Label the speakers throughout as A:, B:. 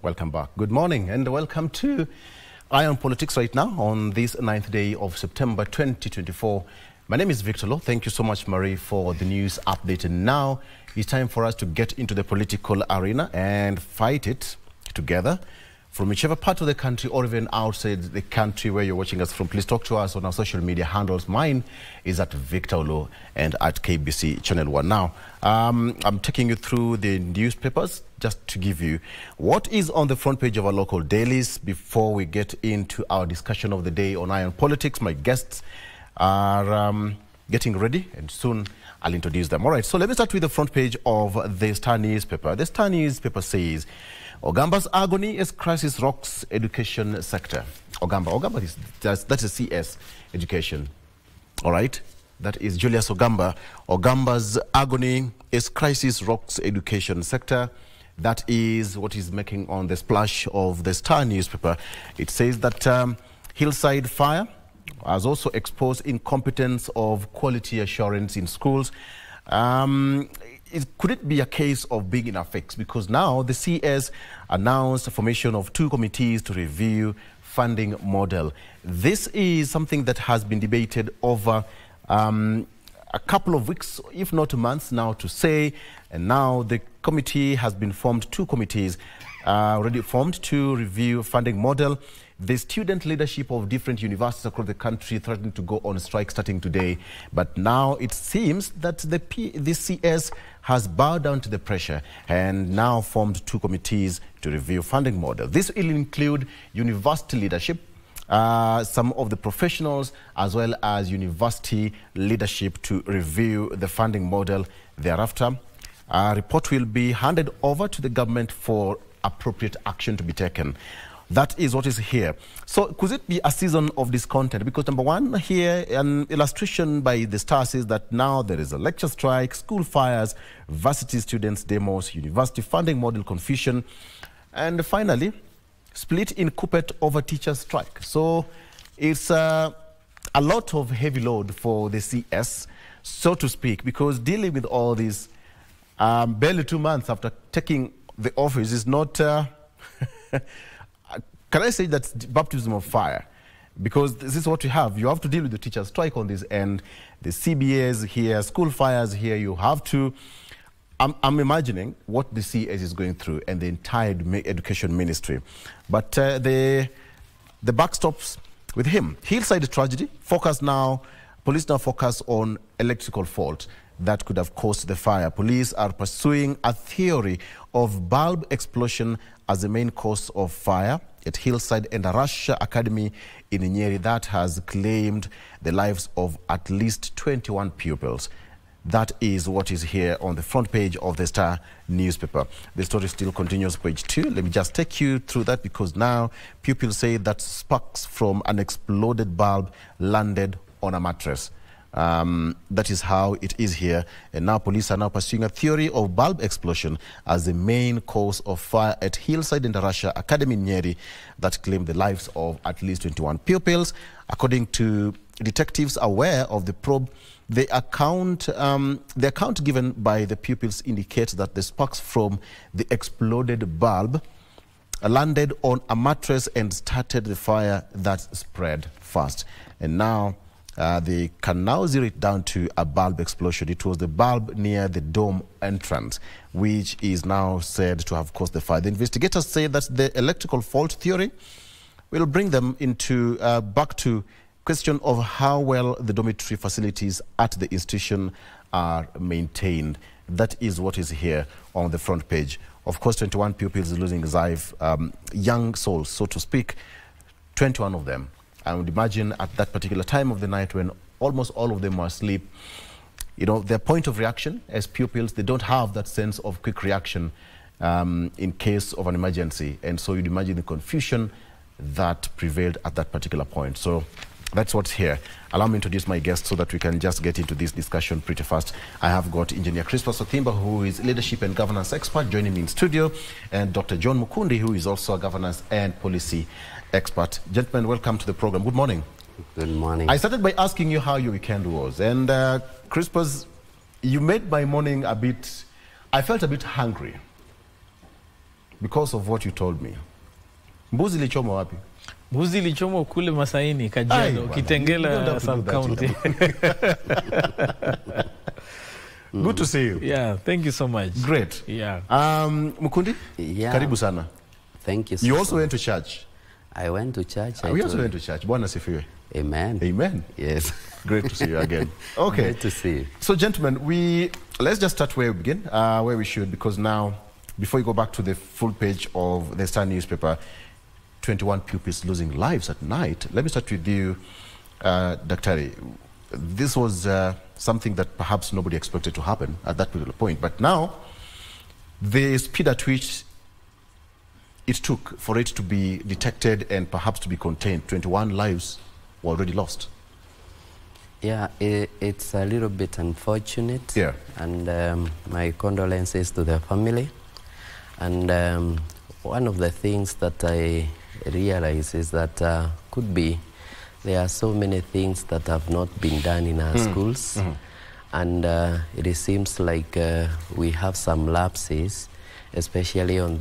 A: Welcome back. Good morning and welcome to Eye on Politics right now on this 9th day of September 2024. My name is Victor Lo. Thank you so much, Marie, for the news update. And now it's time for us to get into the political arena and fight it together. From whichever part of the country or even outside the country where you're watching us from, please talk to us on our social media handles. Mine is at Victor Lo and at KBC Channel 1. Now, I'm taking you through the newspapers just to give you what is on the front page of our local dailies before we get into our discussion of the day on Eye on Politics. My guests are getting ready and soon I'll introduce them. All right, so let me start with the front page of the Star newspaper. The Star newspaper says, Ogamba's agony as crisis rocks education sector. Ogamba is that's a CS education. All right, that is Julius Ogamba. Ogamba's agony as crisis rocks education sector. That is what is making on the splash of the Star newspaper. It says that Hillside Fire has also exposed incompetence of quality assurance in schools. Could it be a case of being in a fix? Because now the CS announced the formation of 2 committees to review funding model. This is something that has been debated over a couple of weeks, if not months now to say. And now the committee has been formed, 2 committees already formed to review funding model. The student leadership of different universities across the country threatened to go on strike starting today. But now it seems that the CS has bowed down to the pressure and now formed 2 committees to review funding model. This will include university leadership, some of the professionals, as well as university leadership to review the funding model. Thereafter, a report will be handed over to the government for appropriate action to be taken. That is what is here. So could it be a season of discontent? Because number one here, an illustration by the Star says that now there is a lecture strike, school fires, varsity students demos, university funding model confusion, and finally, split in Coupet over teachers strike. So it's a lot of heavy load for the CS, so to speak, because dealing with all this barely 2 months after taking the office is not... Can I say that's baptism of fire? Because this is what we have. You have to deal with the teacher strike on this end, the CBAs here, school fires here. You have to... I'm imagining what the CS is going through and the entire education ministry. But the backstops with him. Hillside tragedy, police now focus on electrical fault that could have caused the fire. Police are pursuing a theory of bulb explosion as the main cause of fire at Hillside and Russia Academy in Nyeri that has claimed the lives of at least 21 pupils. That is what is here on the front page of the Star newspaper. The story still continues, page 2. Let me just take you through that because now pupils say that sparks from an exploded bulb landed on a mattress. That is how it is here. And now police are now pursuing a theory of bulb explosion as the main cause of fire at Hillside and Russia Academy in Nyeri that claimed the lives of at least 21 pupils. According to detectives aware of the probe, the account given by the pupils indicates that the sparks from the exploded bulb landed on a mattress and started the fire that spread fast. And now they can now zero it down to a bulb explosion. It was the bulb near the dome entrance, which is now said to have caused the fire. The investigators say that the electrical fault theory will bring them into back to question of how well the dormitory facilities at the institution are maintained. That is what is here on the front page. Of course, 21 pupils losing life, young souls, so to speak, 21 of them. I would imagine at that particular time of the night when almost all of them were asleep, you know, their point of reaction as pupils, they don't have that sense of quick reaction in case of an emergency. And so you'd imagine the confusion that prevailed at that particular point. So that's what's here. Allow me to introduce my guests so that we can just get into this discussion pretty fast. I have got Engineer Crispus Othimba, who is leadership and governance expert, joining me in studio, and Dr. John Mukundi, who is also a governance and policy expert. Gentlemen, welcome to the program. Good morning.
B: Good morning.
A: I started by asking you how your weekend was. And Crispus, you made my morning a bit... I felt a bit hungry. because of what you told me. Mbuzi lichoma wapi?
B: Mbuzi lichoma kule Masaini, Kajiado, Kitengela sub-county.
A: Good to see you.
B: Yeah, thank you so much.
A: Great.
B: Yeah.
A: Mukundi?
C: Yeah.
A: Karibu sana.
C: Thank you so
A: You also went to church?
C: I went to church.
A: We also went to church. Bwana sifiwe.
C: Amen.
A: Amen.
C: Yes.
A: Great to see you again. Okay.
C: Great to see you.
A: So, gentlemen, let's just start where we begin, where we should, because now, before you go back to the full page of the Star newspaper, 21 pupils losing lives at night. Let me start with you, Daktari. This was something that perhaps nobody expected to happen at that particular point. But now, the speed at which it took for it to be detected and perhaps to be contained, 21 lives were already lost.
C: Yeah, it's a little bit unfortunate.
A: Yeah.
C: And my condolences to the family. And one of the things that I realize is that could be there are so many things that have not been done in our schools. And it seems like we have some lapses, especially on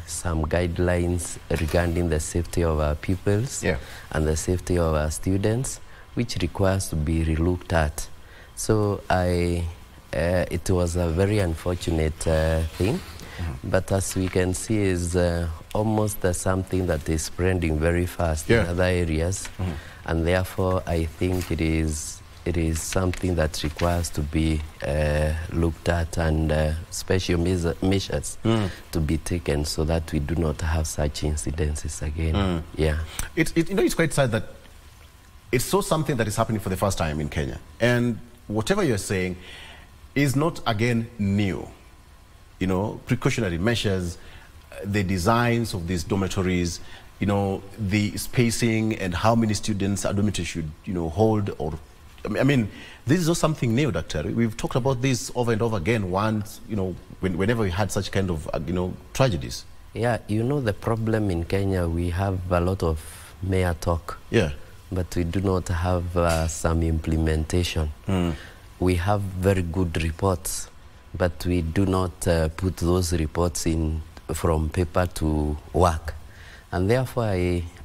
C: some guidelines regarding the safety of our pupils and the safety of our students, which requires to be relooked at. So it was a very unfortunate thing. But as we can see, is almost something that is spreading very fast in other areas. And therefore, I think it is something that requires to be looked at and special measures to be taken so that we do not have such incidences again. Yeah.
A: It's quite sad that it's something that is happening for the first time in Kenya. And whatever you're saying is not, again, new. You know, precautionary measures, the designs of these dormitories, you know, the spacing and how many students a dormitory should, hold. Or, I mean, this is not something new, Doctor. We've talked about this over and over again once, whenever we had such kind of, tragedies.
C: Yeah, the problem in Kenya, we have a lot of mere talk.
A: Yeah.
C: But we do not have some implementation. We have very good reports, but we do not put those reports from paper to work. And therefore,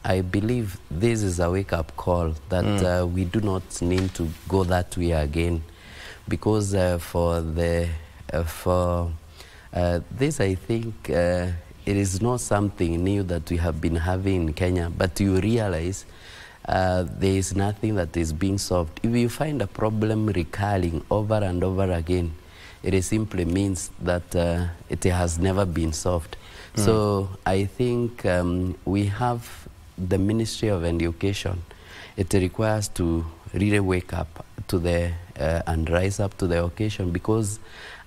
C: I believe this is a wake-up call that we do not need to go that way again. Because for this, I think it is not something new that we have been having in Kenya, but you realize there is nothing that is being solved. If you find a problem recurring over and over again, it simply means that it has never been solved. So I think we have the Ministry of Education. It requires to really wake up to and rise up to the occasion, because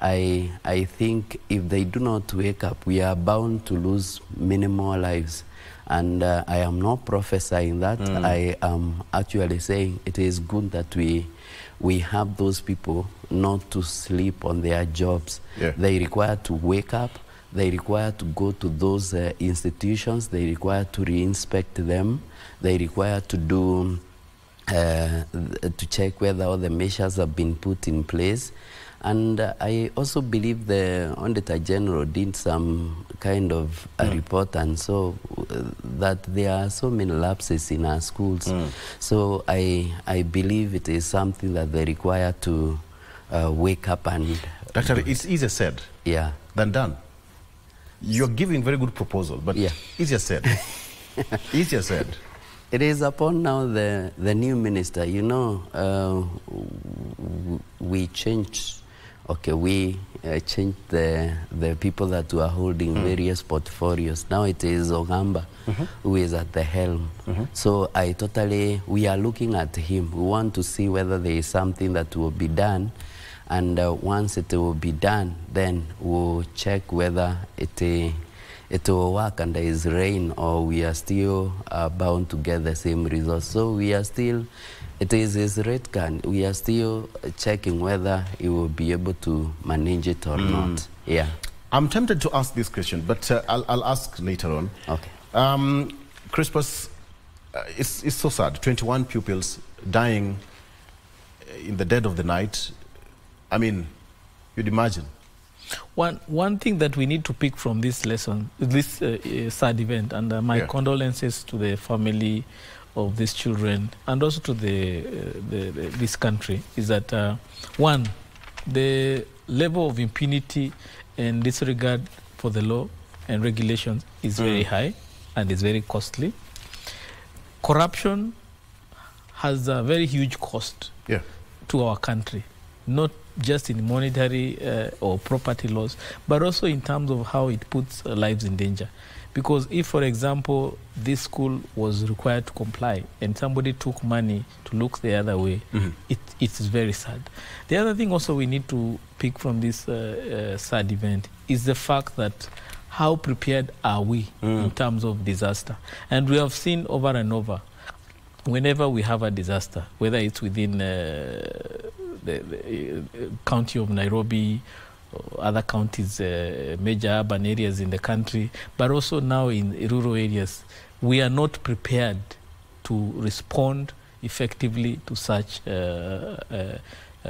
C: I think if they do not wake up, we are bound to lose many more lives. And I am not prophesying that. I am actually saying it is good that we have those people not to sleep on their jobs. They require to wake up. They require to go to those institutions. They require to re-inspect them. They require to do to check whether all the measures have been put in place. And I also believe the Auditor General did some kind of a report, and so that there are so many lapses in our schools. So I believe it is something that they require to wake up and...
A: Doctor, it's easier said than done. You're giving very good proposal, but easier said. Easier said.
C: It is upon now the new minister. We changed. Okay, we changed the people that were holding various portfolios. Now it is Ogamba who is at the helm. So we are looking at him. We want to see whether there is something that will be done. And once it will be done, then we'll check whether it will work under his reign, or we are still bound to get the same results. So we are still, it is his red card. We are still checking whether he will be able to manage it or not. Yeah.
A: I'm tempted to ask this question, but I'll ask later on.
C: Okay.
A: Crispus, it's so sad. 21 pupils dying in the dead of the night. I mean, you'd imagine.
B: One thing that we need to pick from this lesson, this sad event, and my condolences to the family of these children and also to this country, is that one, the level of impunity and disregard for the law and regulations is very high and is very costly. Corruption has a very huge cost to our country, not just in monetary or property laws, but also in terms of how it puts lives in danger. Because if, for example, this school was required to comply and somebody took money to look the other way, it is very sad. The other thing also we need to pick from this sad event is the fact that how prepared are we in terms of disaster? And we have seen over and over, whenever we have a disaster, whether it's within the county of Nairobi, other counties, major urban areas in the country, but also now in rural areas, we are not prepared to respond effectively to such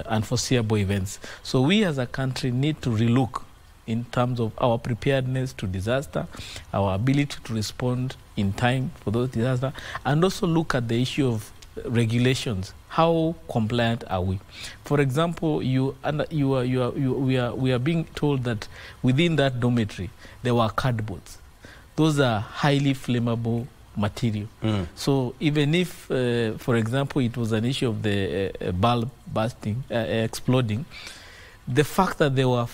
B: unforeseeable events. So we as a country need to relook in terms of our preparedness to disaster, our ability to respond in time for those disasters, and also look at the issue of regulations. How compliant are we? For example, we are being told that within that dormitory there were cardboards. Those are highly flammable material. So even if, for example, it was an issue of the bulb bursting, exploding, the fact that there were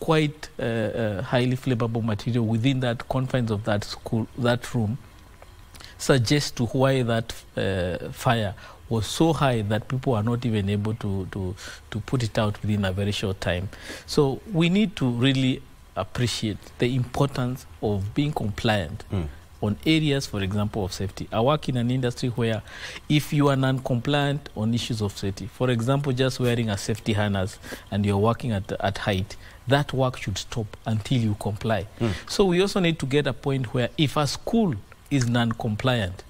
B: quite highly flammable material within that confines of that school, that room, suggests to why that fire was so high that people are not even able to put it out within a very short time. So we need to really appreciate the importance of being compliant on areas, for example, of safety. I work in an industry where if you are non-compliant on issues of safety, for example, just wearing a safety harness and you're working at height, that work should stop until you comply. So we also need to get a point where if a school is non-compliant,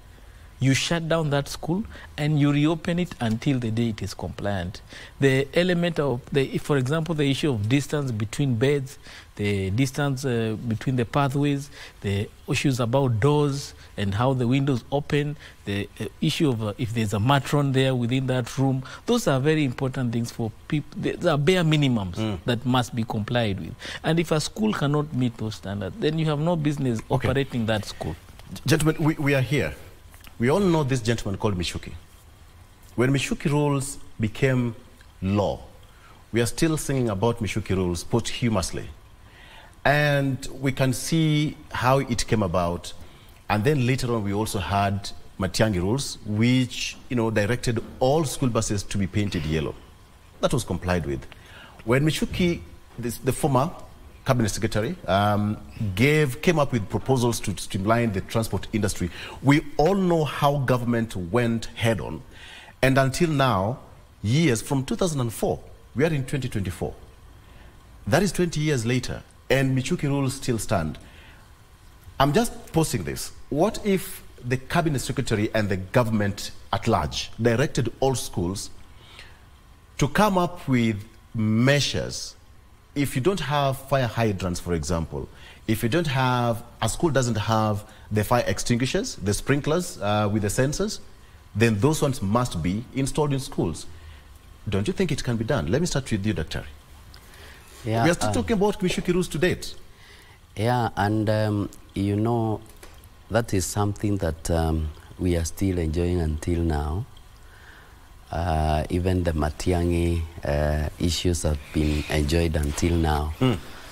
B: you shut down that school and you reopen it until the day it is compliant. The element of, for example, the issue of distance between beds, the distance between the pathways, the issues about doors and how the windows open, the issue of if there's a matron there within that room, those are very important things for people. There are bare minimums that must be complied with. And if a school cannot meet those standards, then you have no business operating that school.
A: Gentlemen, we are here. We all know this gentleman called Michuki. When Michuki rules became law, we are still singing about Michuki rules posthumously. And we can see how it came about. And then later on, we also had Matiang'i rules, which directed all school buses to be painted yellow. That was complied with. When Michuki, the former Cabinet Secretary, came up with proposals to streamline the transport industry, we all know how government went head-on. And until now, years from 2004, we are in 2024. That is 20 years later, and Michuki rules still stand. I'm just posing this. What if the Cabinet Secretary and the government at large directed all schools to come up with measures? If you don't have fire hydrants, for example, if you don't have, a school doesn't have the fire extinguishers, the sprinklers with the sensors, then those ones must be installed in schools. Don't you think it can be done? Let me start with you, Dr.
C: Yeah,
A: we are still talking about Michuki rules to date.
C: Yeah, and that is something that we are still enjoying until now. Even the Matiang'i issues have been enjoyed until now.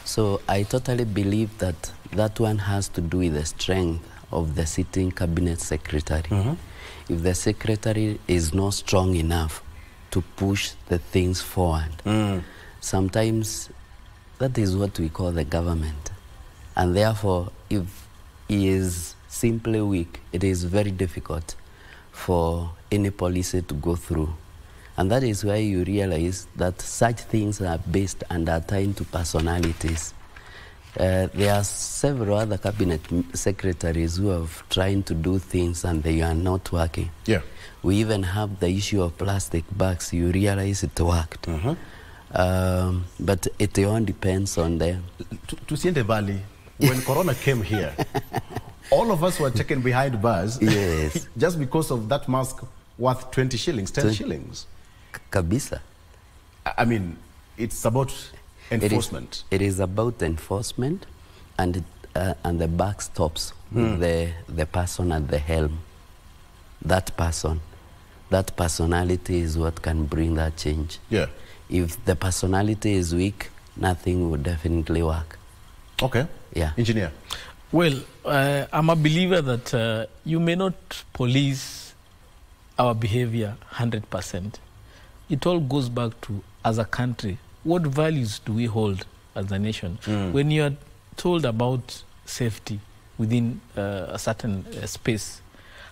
C: So I totally believe that that one has to do with the strength of the sitting cabinet secretary. If the secretary is not strong enough to push the things forward, sometimes that is what we call the government. And therefore, if he is simply weak, it is very difficult for any policy to go through. And that is why you realize that such things are based and are tied to personalities. There are several other cabinet secretaries who have tried to do things and they are not working.
A: Yeah.
C: We even have the issue of plastic bags. You realize it worked. But it all depends on them.
A: To Siente Valley, when Corona came here, all of us were taken behind bars.
C: Yes.
A: Just because of that mask worth 20 shillings, 10 shillings.
C: Kabisa.
A: I mean, it's about enforcement.
C: It is about enforcement and the buck stops with the person at the helm. That person, that personality is what can bring that change.
A: Yeah.
C: If the personality is weak, nothing would definitely work.
A: Okay.
C: Yeah.
A: Engineer.
B: Well, I'm a believer that you may not police our behavior 100%. It all goes back to, as a country, what values do we hold as a nation? When you are told about safety within a certain space,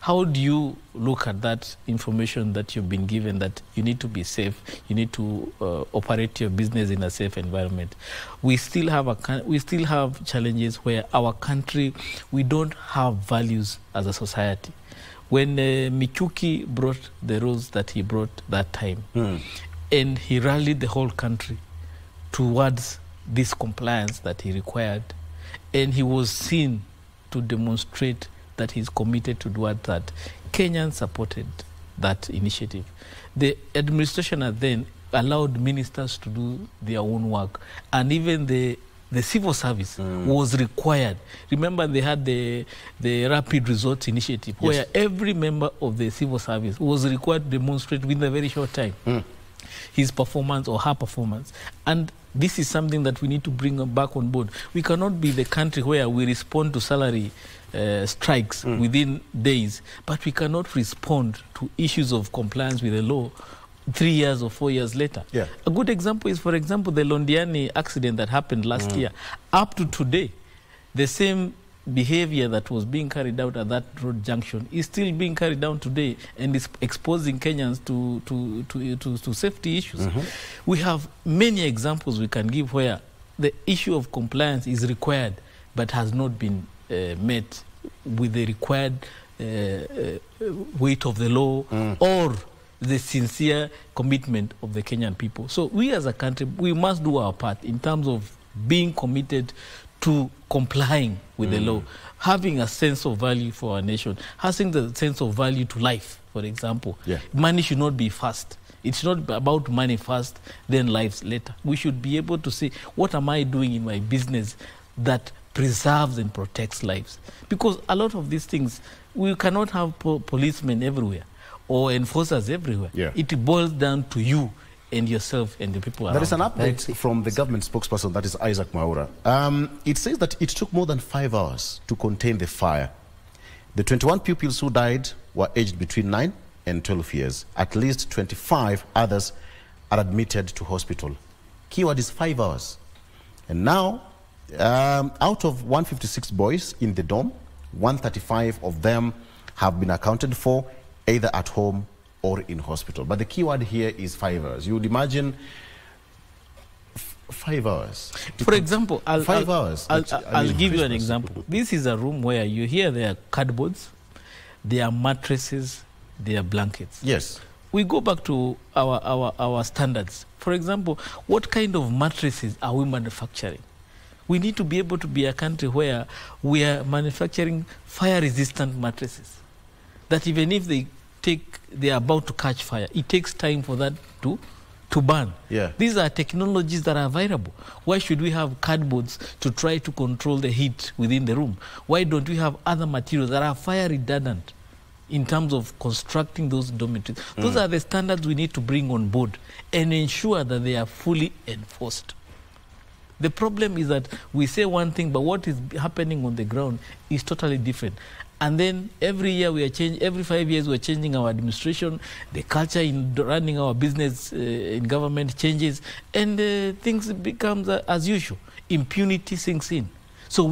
B: how do you look at that information that you've been given, that you need to be safe, you need to operate your business in a safe environment? We still have challenges where our country, we don't have values as a society. When Michuki brought the rules that he brought that time, and he rallied the whole country towards this compliance that he required, and he was seen to demonstrate that he's committed to do that, Kenyans supported that initiative. The administration then allowed ministers to do their own work, and even the civil service was required. Remember, they had the rapid results initiative, where every member of the civil service was required to demonstrate within a very short time his performance or her performance. And this is something that we need to bring back on board. We cannot be the country where we respond to salary strikes within days, but we cannot respond to issues of compliance with the law 3 years or 4 years later.
A: Yeah.
B: A good example is, for example, the Londiani accident that happened last year. Up to today, the same behavior that was being carried out at that road junction is still being carried out today, and is exposing Kenyans to safety issues. We have many examples we can give where the issue of compliance is required but has not been met with the required weight of the law or the sincere commitment of the Kenyan people. So we as a country, we must do our part in terms of being committed to complying with the law, having a sense of value for our nation, having the sense of value to life, for example. Money should not be first. It's not about money first, then lives later. We should be able to say, what am I doing in my business that preserves and protects lives? Because a lot of these things, we cannot have policemen everywhere or enforcers everywhere. It boils down to you and yourself and the people around.
A: There is an update from the government spokesperson, that is Isaac Mwaura. It says that it took more than 5 hours to contain the fire. The 21 pupils who died were aged between 9 and 12 years. At least 25 others are admitted to hospital. Keyword is 5 hours. And now, out of 156 boys in the dorm, 135 of them have been accounted for, either at home or in hospital. But the key word here is 5 hours. You would imagine 5 hours.
B: For example, I'll give you an example. This is a room where you hear there are cardboards, there are mattresses, there are blankets.
A: Yes.
B: We go back to our standards. For example, what kind of mattresses are we manufacturing? We need to be able to be a country where we are manufacturing fire-resistant mattresses, that even if they are about to catch fire, it takes time for that to burn. These are technologies that are available. Why should we have cardboards to try to control the heat within the room? Why don't we have other materials that are fire retardant in terms of constructing those dormitories? Those are the standards we need to bring on board and ensure that they are fully enforced. The problem is that we say one thing, but what is happening on the ground is totally different. And then every year we are changing, every 5 years we are changing our administration, the culture in running our business in government changes, and things become as usual. Impunity sinks in. So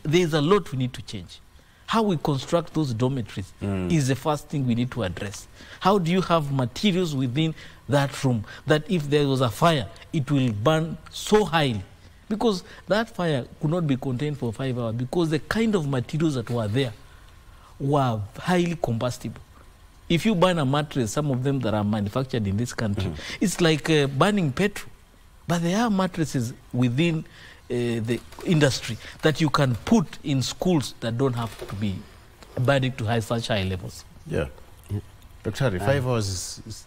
B: there's a lot we need to change. How we construct those dormitories is the first thing we need to address. How do you have materials within that room that if there was a fire, it will burn so highly? Because that fire could not be contained for 5 hours because the kind of materials that were there were highly combustible. If you burn a mattress, some of them that are manufactured in this country, it's like burning petrol. But there are matrices within the industry that you can put in schools that don't have to be burning to such high levels.
A: Yeah. Dr. Harry, 5 hours is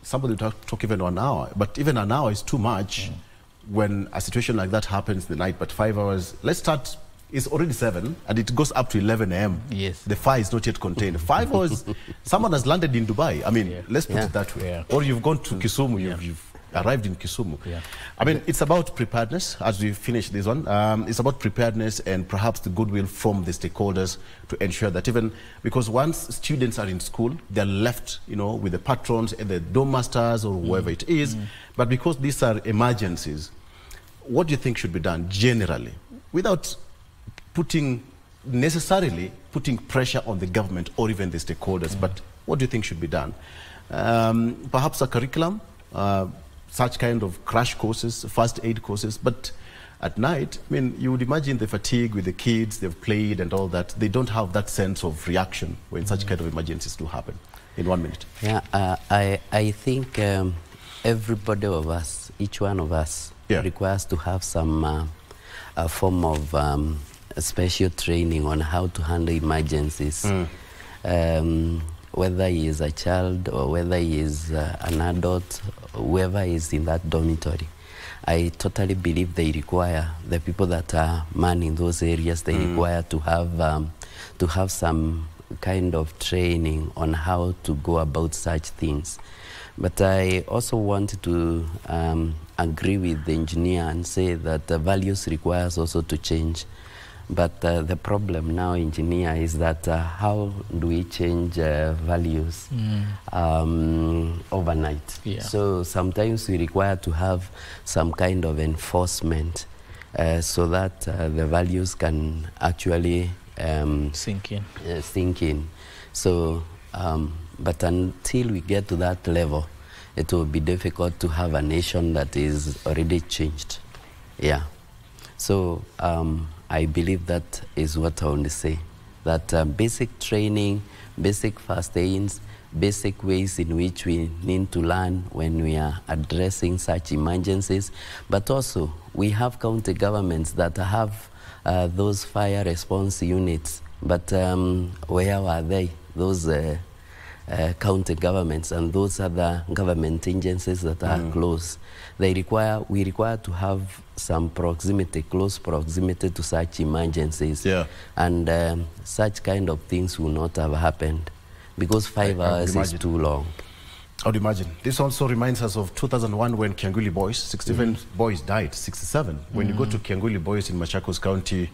A: somebody talk even 1 hour, but even an hour is too much when a situation like that happens in the night. But 5 hours, let's start, it's already 7 and it goes up to 11 a.m.
B: Yes.
A: The fire is not yet contained. 5 hours, someone has landed in Dubai. I mean, let's put it that way. Or you've gone to Kisumu, you've arrived in Kisumu. I mean, it's about preparedness as we finish this one. It's about preparedness and perhaps the goodwill from the stakeholders to ensure that even, because once students are in school, they're left, you know, with the patrons and the dorm masters or whoever it is. But because these are emergencies, what do you think should be done generally without necessarily putting pressure on the government or even the stakeholders? But what do you think should be done? Perhaps a curriculum, such kind of crash courses, first aid courses, but at night, I mean, you would imagine the fatigue with the kids, they've played and all that, they don't have that sense of reaction when such kind of emergencies do happen. In 1 minute.
C: Yeah, I think everybody of us, each one of us, requires to have some form of special training on how to handle emergencies. Whether he is a child or whether he is an adult, whoever is in that dormitory. I totally believe they require, the people that are manning those areas, they require to have some kind of training on how to go about such things. But I also want to agree with the engineer and say that the values requires also to change. But the problem now, engineer, is that how do we change values overnight? So sometimes we require to have some kind of enforcement so that the values can actually
B: sink in.
C: So, but until we get to that level, it will be difficult to have a nation that is already changed. Yeah. So I believe that is what I want to say. That basic training, basic first aids, basic ways in which we need to learn when we are addressing such emergencies. But also, we have county governments that have those fire response units. But where were they? Those county governments and those other government agencies that are close. We require to have some proximity, close proximity to such emergencies. And such kind of things will not have happened because 5 hours is too long.
A: I would imagine. This also reminds us of 2001 when Kianguli boys, 67 boys died, 67. When you go to Kianguli boys in Machakos County,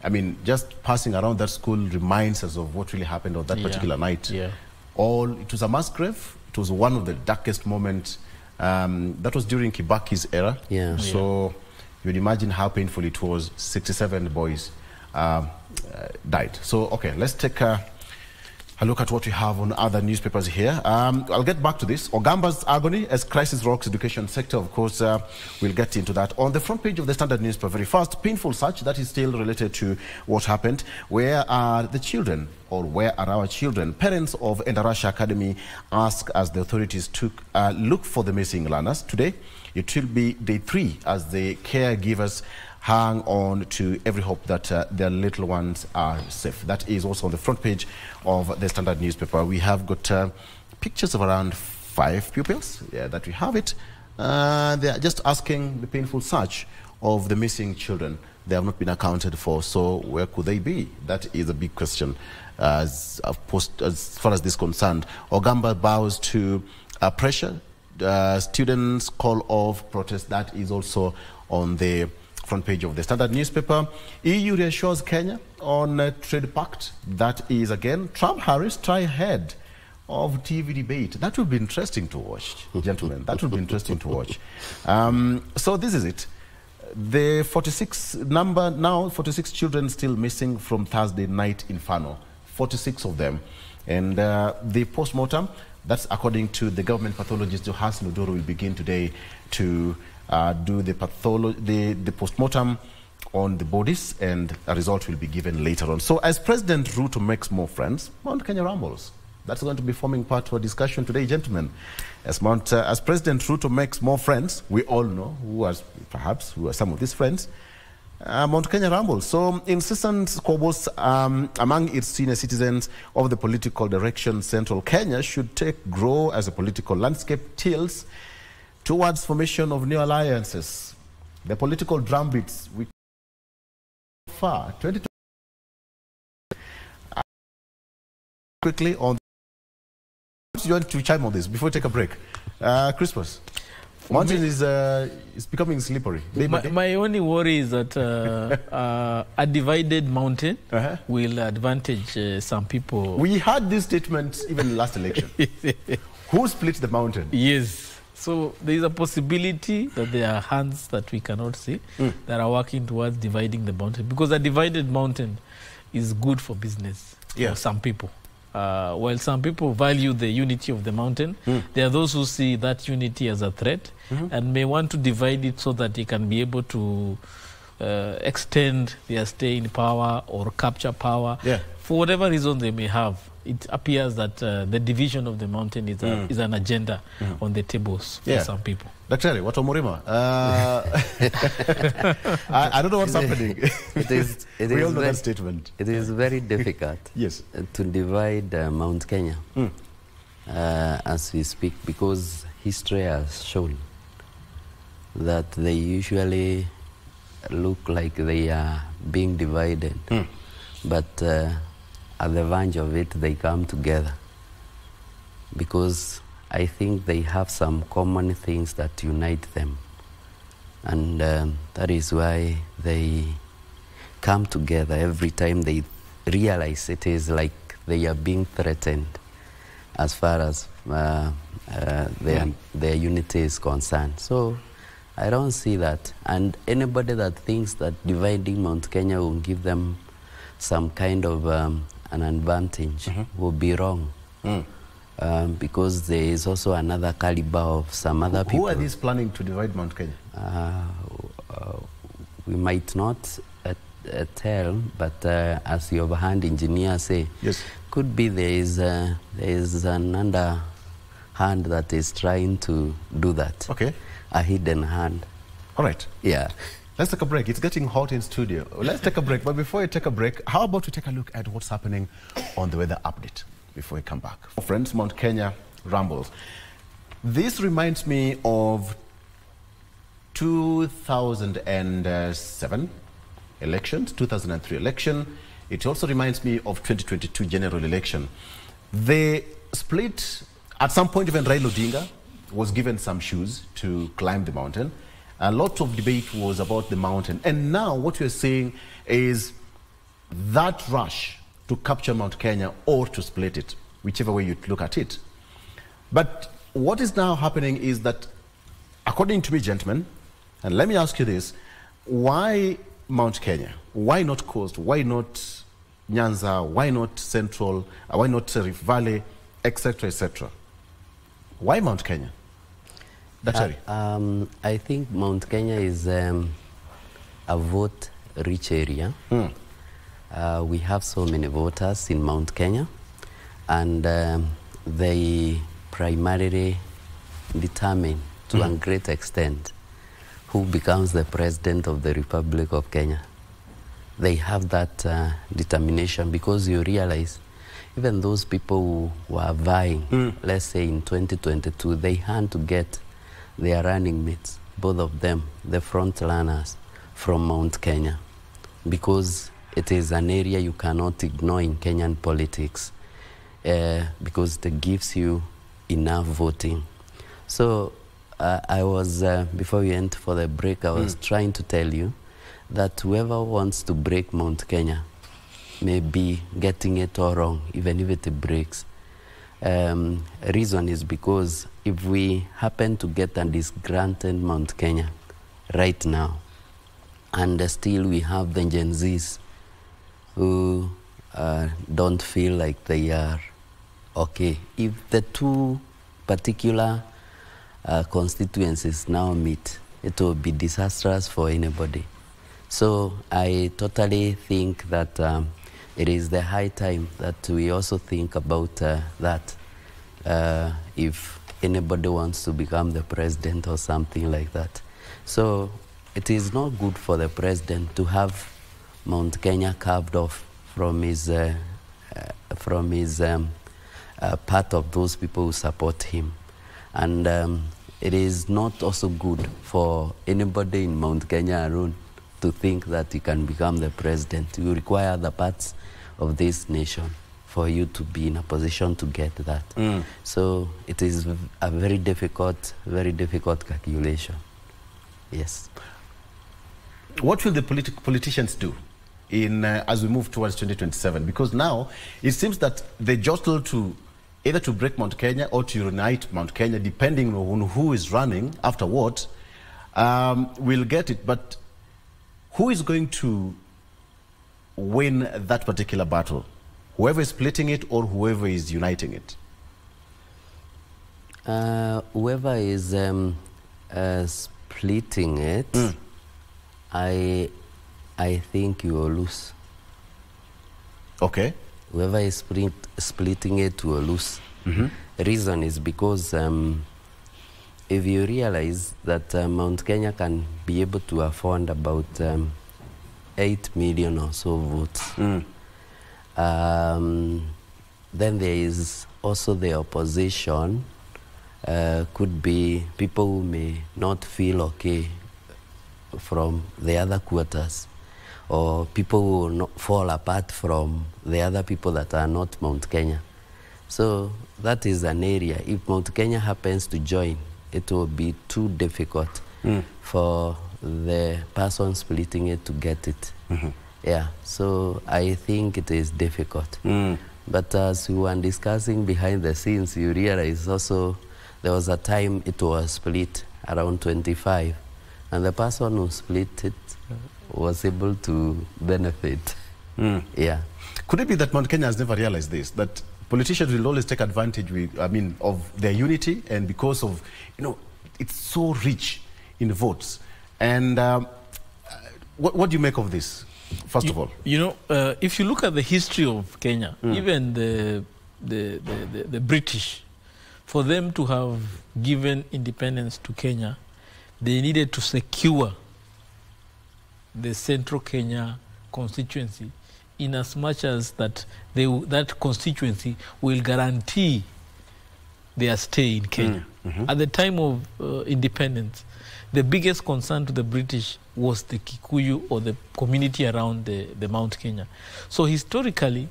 A: I mean, just passing around that school reminds us of what really happened on that particular night. It was a mass grave. It was one of the darkest moments. That was during Kibaki's era. So you'd imagine how painful it was. 67 boys died. So, okay, let's take a look at what we have on other newspapers here. I'll get back to this. Ogamba's agony as crisis rocks education sector. Of course, we'll get into that. On the front page of the Standard newspaper, very fast, painful such, that is still related to what happened. Where are the children, or where are our children? Parents of Endarasha Academy ask as the authorities took a look for the missing learners. Today, it will be day 3 as the caregivers hang on to every hope that their little ones are safe. That is also on the front page of the Standard newspaper. We have got pictures of around 5 pupils. That we have it. They are just asking the painful search of the missing children. They have not been accounted for, so where could they be? That is a big question as far as this is concerned. Ogamba bows to pressure. Students call off protest. That is also on the front page of the Standard newspaper. EU reassures Kenya on trade pact. That is, again, Trump-Harris try ahead of TV debate. That will be interesting to watch, gentlemen. That will be interesting to watch. So this is it. The 46 number now, 46 children still missing from Thursday night inferno. 46 of them. And the post-mortem, that's according to the government pathologist Johannes Nudoro, will begin today to do the post-mortem on the bodies, and a result will be given later on. So as President Ruto makes more friends, Mount Kenya rumbles. That's going to be forming part of our discussion today, gentlemen. As President Ruto makes more friends, we all know who are some of these friends. Mount Kenya rumbles. So incessant squabbles among its senior citizens of the political direction Central Kenya should grow as a political landscape tilts towards formation of new alliances. The political drumbeats we far 2020 quickly on. You want to chime on this before we take a break? Crispus. Mountain is becoming slippery.
B: My only worry is that a divided mountain will advantage some people.
A: We had this statement even last election. Who split the mountain?
B: Yes. So there is a possibility that there are hands that we cannot see that are working towards dividing the mountain. Because a divided mountain is good for business for some people. While some people value the unity of the mountain, there are those who see that unity as a threat and may want to divide it so that they can be able to extend their stay in power or capture power. For whatever reason they may have, it appears that the division of the mountain is an agenda on the tables for some people.
A: Dr. Watomurima, I don't know what's happening. We all know that statement.
C: It is very difficult to divide Mount Kenya as we speak, because history has shown that they usually look like they are being divided, but at the verge of it, they come together because I think they have some common things that unite them, and that is why they come together every time they realize it is like they are being threatened as far as their unity is concerned. So I don't see that, and anybody that thinks that dividing Mount Kenya will give them some kind of an advantage will be wrong. Because there is also another caliber of some other people.
A: Who are these planning to divide Mount Kenya?
C: We might not tell, but as the overhand engineer say, could be there is an underhand that is trying to do that.
A: Okay.
C: A hidden hand.
A: All right.
C: Yeah.
A: Let's take a break. It's getting hot in studio. Let's take a break. But before we take a break, how about we take a look at what's happening on the weather update before we come back? Friends, Mount Kenya rumbles. This reminds me of 2007 elections, 2003 election. It also reminds me of 2022 general election. They split. At some point, even Raila Odinga was given some shoes to climb the mountain. A lot of debate was about the mountain. And now what we're seeing is that rush to capture Mount Kenya or to split it, whichever way you look at it. But what is now happening is that, according to me, gentlemen, and let me ask you this, why Mount Kenya? Why not Coast? Why not Nyanza? Why not Central? Why not Rift Valley, etc., etc.? Why Mount Kenya?
C: I think Mount Kenya is a vote-rich area. We have so many voters in Mount Kenya, and they primarily determine, to a great extent, who becomes the president of the Republic of Kenya. They have that determination, because you realize even those people who are vying, let's say in 2022, they had to get their running mates, both of them, the front runners from Mount Kenya, because it is an area you cannot ignore in Kenyan politics, because it gives you enough voting. So I was, before we went for the break, I was trying to tell you that whoever wants to break Mount Kenya may be getting it all wrong, even if it breaks. Reason is because if we happen to get a disgruntled Mount Kenya right now, and still we have the Gen Zs who don't feel like they are okay, if the two particular constituencies now meet, it will be disastrous for anybody. So I totally think that it is the high time that we also think about that. If anybody wants to become the president or something like that. So it is not good for the president to have Mount Kenya carved off from his part of those people who support him. And it is not also good for anybody in Mount Kenya alone to think that he can become the president. You require other parts of this nation for you to be in a position to get that. So it is a very difficult calculation. Yes.
A: What will the politicians do as we move towards 2027? Because now it seems that they jostle to either to break Mount Kenya or to unite Mount Kenya, depending on who is running after what, will get it. But who is going to win that particular battle? Whoever is splitting it or whoever is uniting it?
C: Whoever is splitting it, I think you will lose.
A: Okay.
C: Whoever is splitting it will lose. The reason is because if you realize that Mount Kenya can be able to afford about 8 million or so votes, then there is also the opposition. Could be people who may not feel okay from the other quarters, or people who will not fall apart from the other people that are not Mount Kenya. So that is an area. If Mount Kenya happens to join, it will be too difficult for the person splitting it to get it. Yeah, so I think it is difficult. But as we were discussing behind the scenes, you realize also there was a time it was split around 25, and the person who split it was able to benefit. Yeah.
A: Could it be that Mount Kenya has never realized this, that politicians will always take advantage of their unity, and because of, it's so rich in votes? And what do you make of this, first of all?
B: If you look at the history of Kenya, even the British, for them to have given independence to Kenya, they needed to secure the Central Kenya constituency, in as much as that constituency will guarantee their stay in Kenya. At the time of independence, the biggest concern to the British was the Kikuyu, or the community around the Mount Kenya. So historically,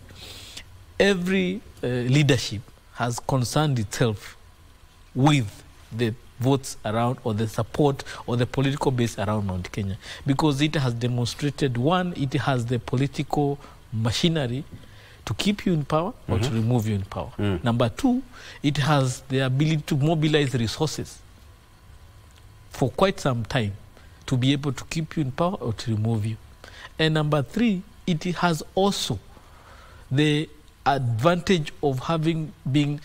B: every leadership has concerned itself with the votes around, or the support, or the political base around Mount Kenya, because it has demonstrated, one, it has the political machinery to keep you in power or to remove you in power. Number two, it has the ability to mobilize resources for quite some time to be able to keep you in power or to remove you. And number three, it has also the advantage of being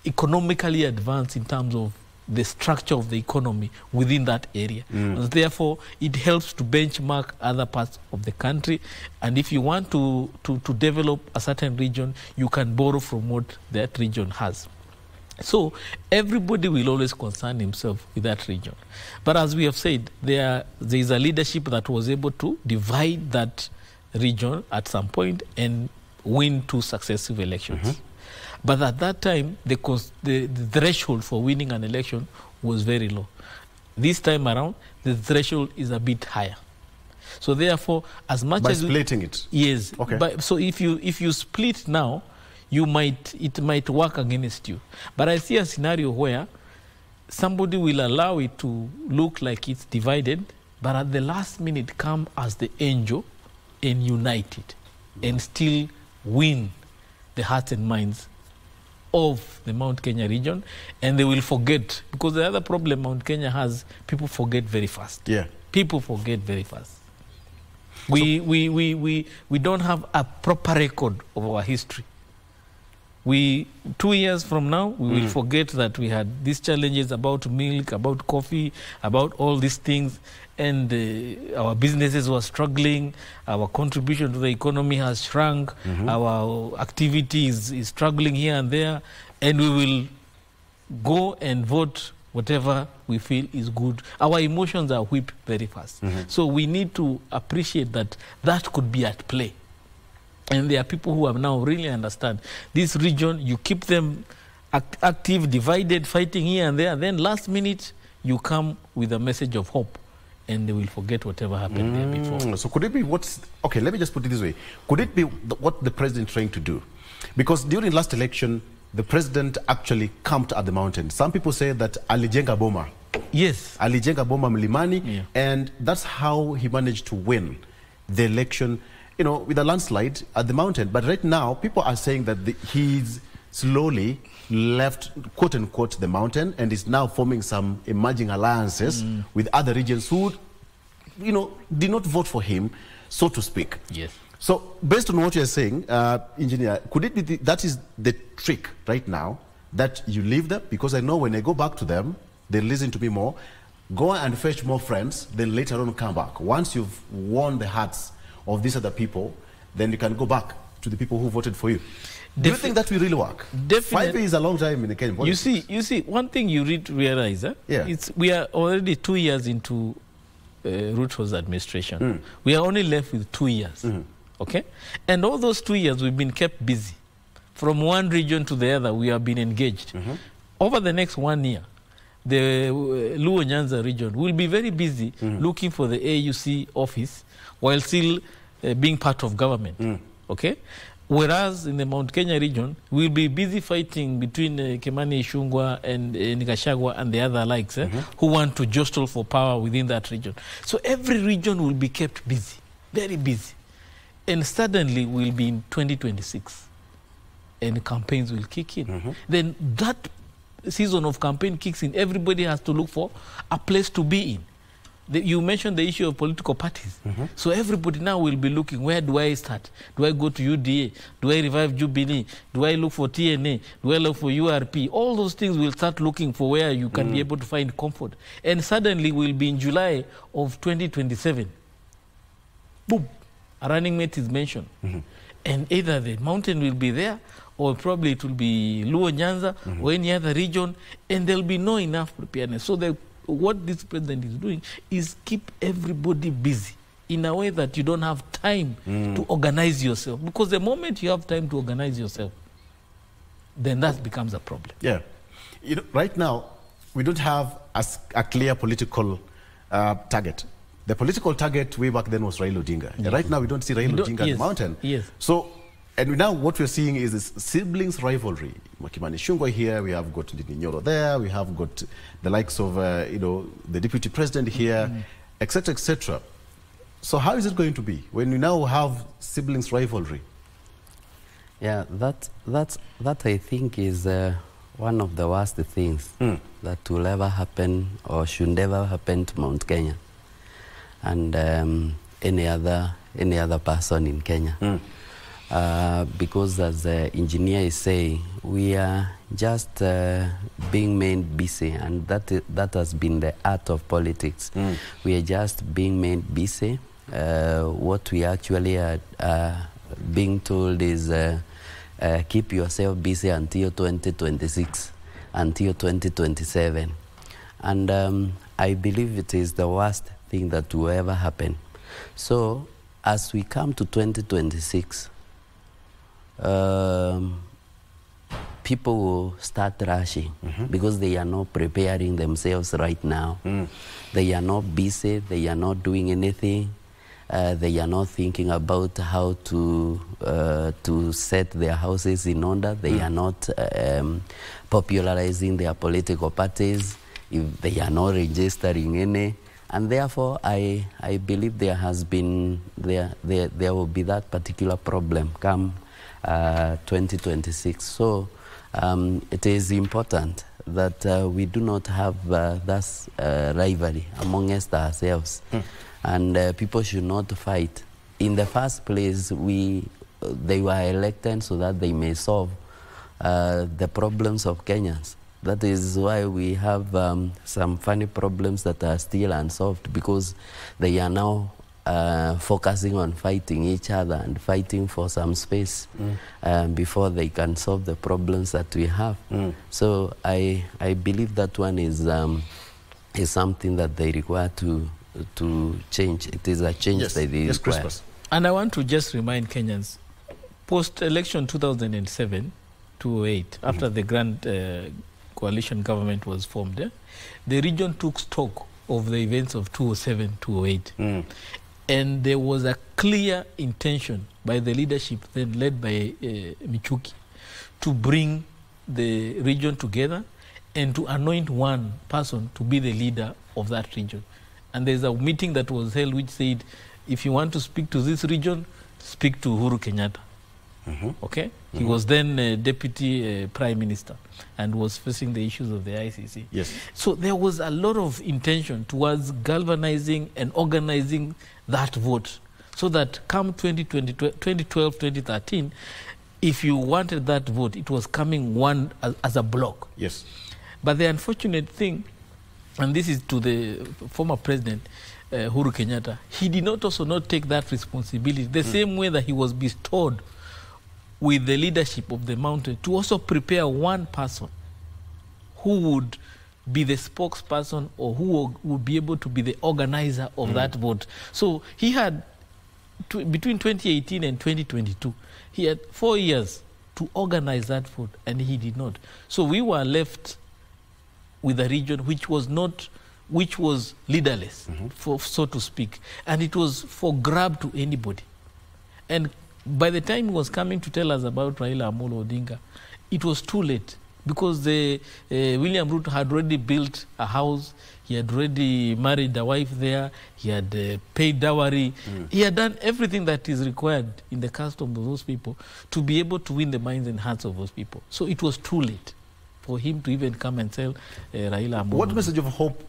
B: economically advanced in terms of the structure of the economy within that area. And therefore, it helps to benchmark other parts of the country. And if you want to develop a certain region, you can borrow from what that region has. So everybody will always concern himself with that region. But as we have said, there is a leadership that was able to divide that region at some point and win 2 successive elections. But at that time, the threshold for winning an election was very low. This time around, the threshold is a bit higher. So therefore, as much
A: by
B: as
A: splitting it.
B: Yes.
A: Okay.
B: So if you split now, it might work against you. But I see a scenario where somebody will allow it to look like it's divided, but at the last minute come as the angel and unite it and still win the hearts and minds of the Mount Kenya region, and they will forget, because the other problem Mount Kenya has, people forget very fast.
A: Yeah.
B: People forget very fast. We don't have a proper record of our history. 2 years from now, we will forget that we had these challenges about milk, about coffee, about all these things, and our businesses were struggling, our contribution to the economy has shrunk, our activity is struggling here and there, and we will go and vote whatever we feel is good. Our emotions are whipped very fast. So we need to appreciate that that could be at play. And there are people who have now really understand this region. You keep them active, divided, fighting here and there. Then last minute, you come with a message of hope, and they will forget whatever happened there before.
A: So could it be okay, let me just put it this way. Could it be what the president is trying to do? Because during last election, the president actually camped at the mountain. Some people say that alijenga boma.
B: Yes.
A: Alijenga boma mlimani, and that's how he managed to win the election, you know, with a landslide at the mountain. But right now, people are saying that he's slowly left, quote unquote, the mountain and is now forming some emerging alliances with other regions who, you know, did not vote for him, so to speak.
B: Yes.
A: So based on what you're saying, engineer, could it be that is the trick right now, that you leave them? Because I know when I go back to them, they listen to me more. Go and fetch more friends, then later on come back. Once you've won the hearts of these other people, then you can go back to the people who voted for you. Do you think that will really work?
B: Definitely.
A: 5 years is a long time in the Kenyan politics.
B: You see, one thing you need to realize, we are already 2 years into Ruto's administration. We are only left with 2 years, okay? And all those 2 years, we've been kept busy. From one region to the other, we have been engaged. Over the next 1 year, the Luo Nyanza region will be very busy looking for the AUC office while still being part of government, okay? Whereas in the Mount Kenya region, we'll be busy fighting between Kimani Ichung'wah and Gachagua and the other likes who want to jostle for power within that region. So every region will be kept busy, very busy. And suddenly we'll be in 2026 and campaigns will kick in. Then that season of campaign kicks in, everybody has to look for a place to be in. You mentioned the issue of political parties. So everybody now will be looking, where do I start? Do I go to UDA? Do I revive Jubilee? Do I look for TNA? Do I look for URP? All those things will start looking for where you can be able to find comfort. And suddenly we'll be in July of 2027. Boom, a running mate is mentioned. And either the mountain will be there, or probably it will be Luo Nyanza or any other region, and there'll be no enough preparedness. So what this president is doing is keep everybody busy in a way that you don't have time to organize yourself. Because the moment you have time to organize yourself, then that becomes a problem.
A: Yeah. You know, right now, we don't have a clear political target. The political target way back then was Raila Odinga. And right now, we don't see Raila Odinga at the mountain. So, and now what we're seeing is this siblings rivalry. Kimani Ichung'wah here, we have got Ndindi Nyoro there, we have got the likes of, you know, the deputy president here, etc., etc. So how is it going to be when we now have siblings rivalry?
C: Yeah, that I think is one of the worst things that will ever happen or should never happen to Mount Kenya and any other person in Kenya. Because as the engineer is saying, we are just being made busy, and that has been the art of politics. We are just being made busy. What we actually are being told is keep yourself busy until 2026, until 2027. And I believe it is the worst thing that will ever happen. So as we come to 2026, people will start rushing because they are not preparing themselves right now. They are not busy, they are not doing anything. They are not thinking about how to set their houses in order. They are not popularizing their political parties. If they are not registering any. And therefore, I believe there will be that particular problem come 2026. So it is important that we do not have that rivalry amongst ourselves. And people should not fight. In the first place, they were elected so that they may solve the problems of Kenyans. That is why we have some funny problems that are still unsolved, because they are now focusing on fighting each other and fighting for some space before they can solve the problems that we have. So I believe that one is something that they require to change. It is a change that they require.
A: Christmas.
B: And I want to just remind Kenyans, post-election 2007, 2008, after the grand coalition government was formed, the region took stock of the events of 2007, 2008. And there was a clear intention by the leadership then led by Michuki to bring the region together and to anoint one person to be the leader of that region. And there's a meeting that was held which said, if you want to speak to this region, speak to Uhuru Kenyatta. Okay? He was then Deputy Prime Minister and was facing the issues of the ICC.
A: Yes.
B: So there was a lot of intention towards galvanizing and organizing that vote, so that come 2012, 2013, if you wanted that vote, it was coming one as a block.
A: Yes.
B: But the unfortunate thing, and this is to the former president, Uhuru Kenyatta, he did not also not take that responsibility the same way that he was bestowed with the leadership of the mountain to also prepare one person who would be the spokesperson or who would be able to be the organizer of that vote. So he had, between 2018 and 2022, he had 4 years to organize that vote, and he did not. So we were left with a region which was leaderless, so to speak, and it was for grab to anybody. And by the time he was coming to tell us about Raila Amolo Odinga, it was too late, because William Ruto had already built a house, he had already married a wife there, he had paid dowry, he had done everything that is required in the custom of those people to be able to win the minds and hearts of those people. So it was too late for him to even come and tell Raila Amolo.
A: What message of hope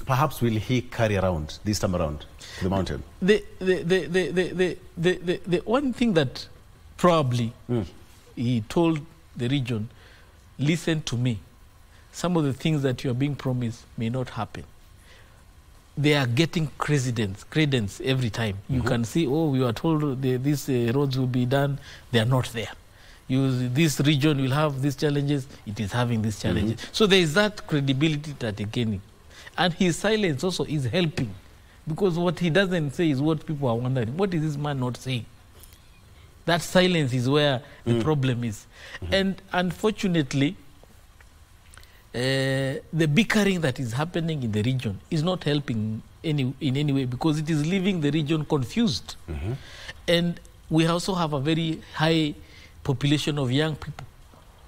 A: perhaps will he carry around this time around to the mountain?
B: The one thing that probably he told the region, listen to me. Some of the things that you are being promised may not happen. They are getting credence every time. You can see, oh, we were told these roads will be done. They are not there. This region will have these challenges. It is having these challenges. So there is that credibility that they're gaining. And his silence also is helping, because what he doesn't say is what people are wondering. What is this man not saying? That silence is where the problem is. And unfortunately, the bickering that is happening in the region is not helping in any way, because it is leaving the region confused. And we also have a very high population of young people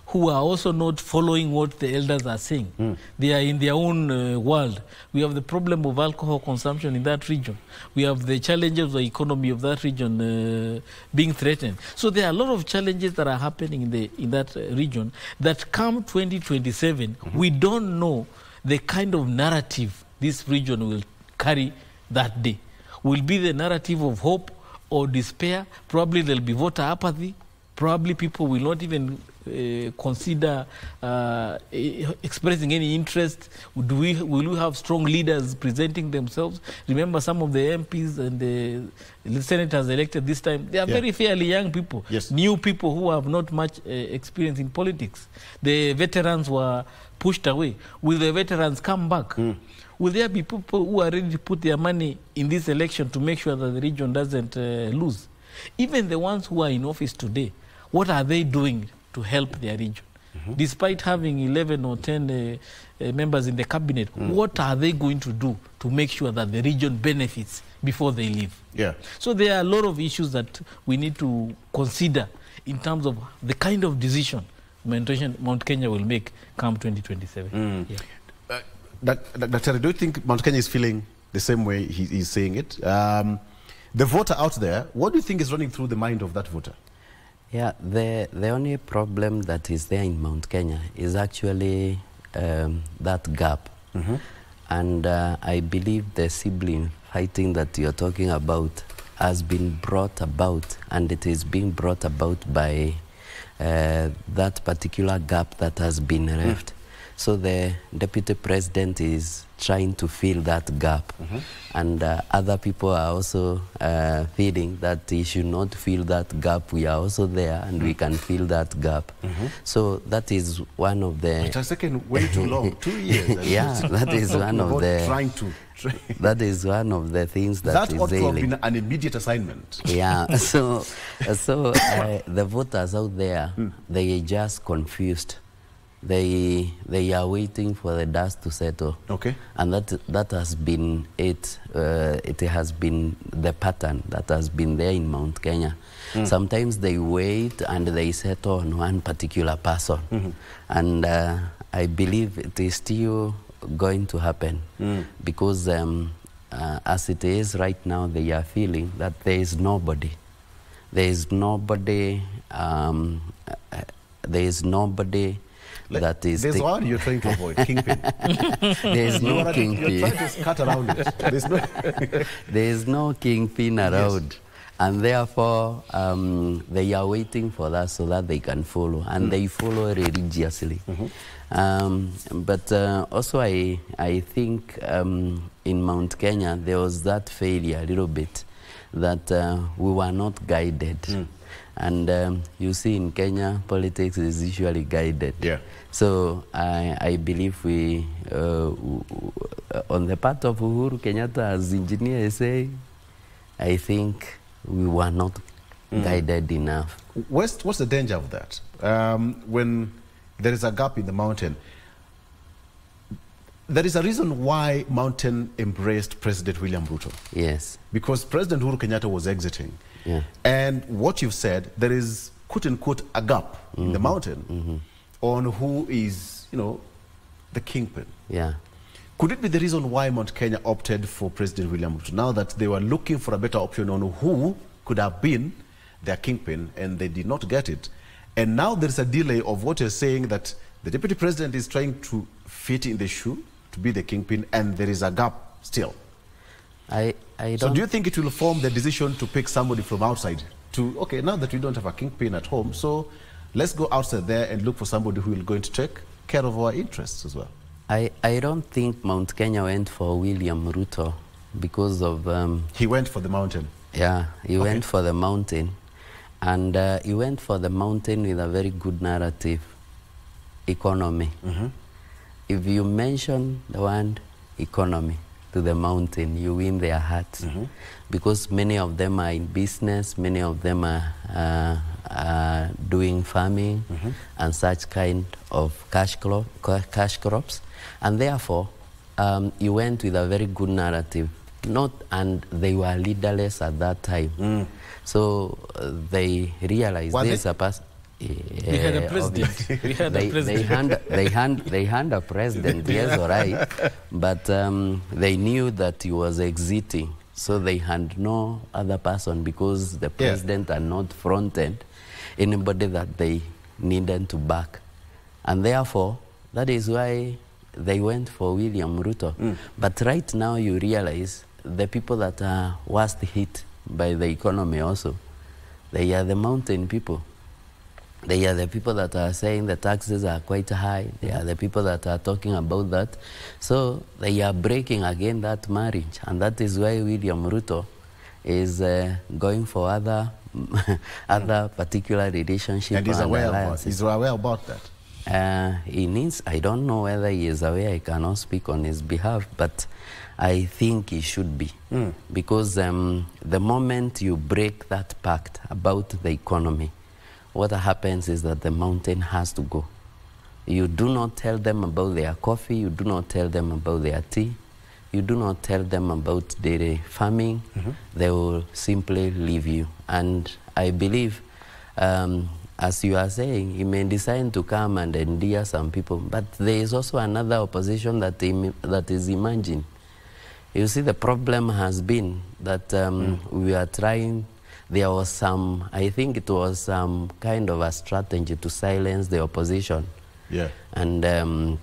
B: who are also not following what the elders are saying. They are in their own world. We have the problem of alcohol consumption in that region. We have the challenges of the economy of that region being threatened. So there are a lot of challenges that are happening in that region that come 2027, we don't know the kind of narrative this region will carry that day. Will be the narrative of hope or despair. Probably there will be voter apathy. Probably people will not even consider expressing any interest. Will we have strong leaders presenting themselves? Remember, some of the MPs and the senators elected this time, they are very fairly young people, new people who have not much experience in politics. The veterans were pushed away. Will the veterans come back? Will there be people who are ready to put their money in this election to make sure that the region doesn't lose? Even the ones who are in office today, what are they doing to help their region? Despite having 11 or 10 members in the cabinet, what are they going to do to make sure that the region benefits before they leave? So there are a lot of issues that we need to consider in terms of the kind of decision Mount Kenya will make come 2027.
A: Dr. Do you think Mount Kenya is feeling the same way he's saying it? The voter out there, what do you think is running through the mind of that voter?
C: Yeah, the only problem that is there in Mount Kenya is actually that gap. And I believe the sibling fighting that you're talking about has been brought about, and it is being brought about by that particular gap that has been left. So the deputy president is trying to fill that gap. And other people are also feeling that he should not fill that gap. We are also there and we can fill that gap. So that is one of the...
A: But a second, way too long, 2 years.
C: Yeah, that is one of the...
A: Trying to...
C: That is one of the things that is
A: ought to have
C: ailing.
A: been an immediate assignment.
C: Yeah, so the voters out there, they are just confused. They are waiting for the dust to settle.
A: Okay.
C: And that has been it. It has been the pattern that has been there in Mount Kenya. Sometimes they wait and they settle on one particular person. And I believe it is still going to happen because as it is right now, they are feeling that there is nobody. There is nobody. There is nobody. That is
A: there's one you're trying to avoid, kingpin.
C: There's no kingpin.
A: You're trying to cut around it.
C: There is no kingpin around. Yes. And therefore, they are waiting for that so that they can follow. And they follow religiously. But also I think in Mount Kenya, there was that failure a little bit, that we were not guided. And you see in Kenya, politics is usually guided.
A: Yeah.
C: So I believe we, on the part of Uhuru Kenyatta, as engineer say, I think we were not guided enough.
A: What's the danger of that? When there is a gap in the mountain, there is a reason why Mountain embraced President William Ruto.
C: Yes.
A: Because President Uhuru Kenyatta was exiting.
C: Yeah.
A: And what you've said, there is, quote unquote, a gap in the mountain on who is, the kingpin.
C: Yeah.
A: Could it be the reason why Mount Kenya opted for President William Ruto? Now that they were looking for a better option on who could have been their kingpin and they did not get it. And now there's a delay of what you're saying, that the deputy president is trying to fit in the shoe to be the kingpin, and there is a gap still.
C: I don't...
A: So do you think it will form the decision to pick somebody from outside to, okay, now that we don't have a kingpin at home, so let's go outside there and look for somebody who will going to take care of our interests as well?
C: I don't think Mount Kenya went for William Ruto because of...
A: he went for the mountain.
C: Yeah, he went for the mountain. And he went for the mountain with a very good narrative, economy. If you mention the word economy to the mountain, you win their hearts. Because many of them are in business, many of them are doing farming and such kind of cash crops. And therefore, he went with a very good narrative. And they were leaderless at that time. So they realized there's a person.
B: We had a president. We had a president.
C: They had a president, yes, all right. But they knew that he was exiting. So they had no other person, because the president had not fronted anybody that they needed to back. And therefore, that is why they went for William Ruto. But right now you realize the people that are worst hit by the economy also, they are the mountain people. They are the people that are saying the taxes are quite high. They are the people that are talking about that. So they are breaking again that marriage. And that is why William Ruto is going for other particular relationships.
A: And he's aware about that?
C: He needs, I don't know whether he is aware. I cannot speak on his behalf, but I think he should be. Because the moment you break that pact about the economy, what happens is that the mountain has to go. You do not tell them about their coffee, you do not tell them about their tea, you do not tell them about dairy farming, they will simply leave you. And I believe, as you are saying, he may decide to come and endear some people, but there is also another opposition that is emerging. You see, the problem has been that we are trying. There was some, I think it was some kind of a strategy to silence the opposition.
A: Yeah.
C: And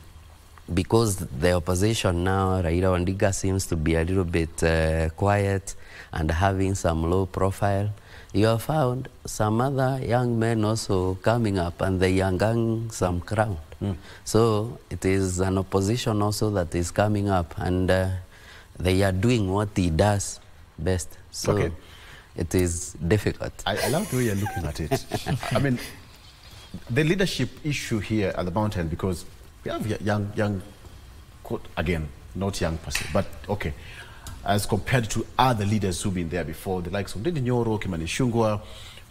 C: because the opposition now, Raila Odinga seems to be a little bit quiet and having some low profile, you have found some other young men also coming up, and they are gaining some ground. So it is an opposition also that is coming up, and they are doing what he does best. So it is difficult.
A: I love the way you're looking at it. I mean, the leadership issue here at the mountain, because we have young, again, not young person, but okay, as compared to other leaders who've been there before, the likes of Ndindi Nyoro, Kimani Ichung'wah,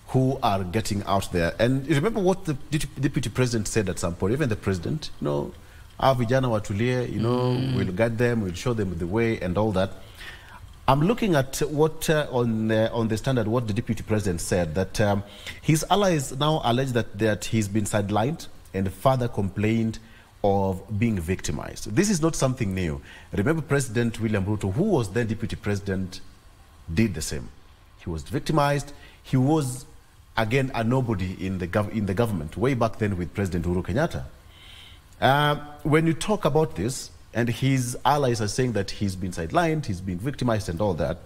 A: who are getting out there. And you remember what the deputy president said at some point, even the president, you know, our vijana watulie, you know, we'll guide them, we'll show them the way and all that. I'm looking at what on the Standard, what the deputy president said, that his allies now allege that he's been sidelined and further complained of being victimized. This is not something new. Remember, President William Ruto, who was then deputy president, did the same. He was victimized. He was, again, a nobody in the government way back then with President Uhuru Kenyatta. When you talk about this, and his allies are saying that he's been sidelined, he's been victimized and all that,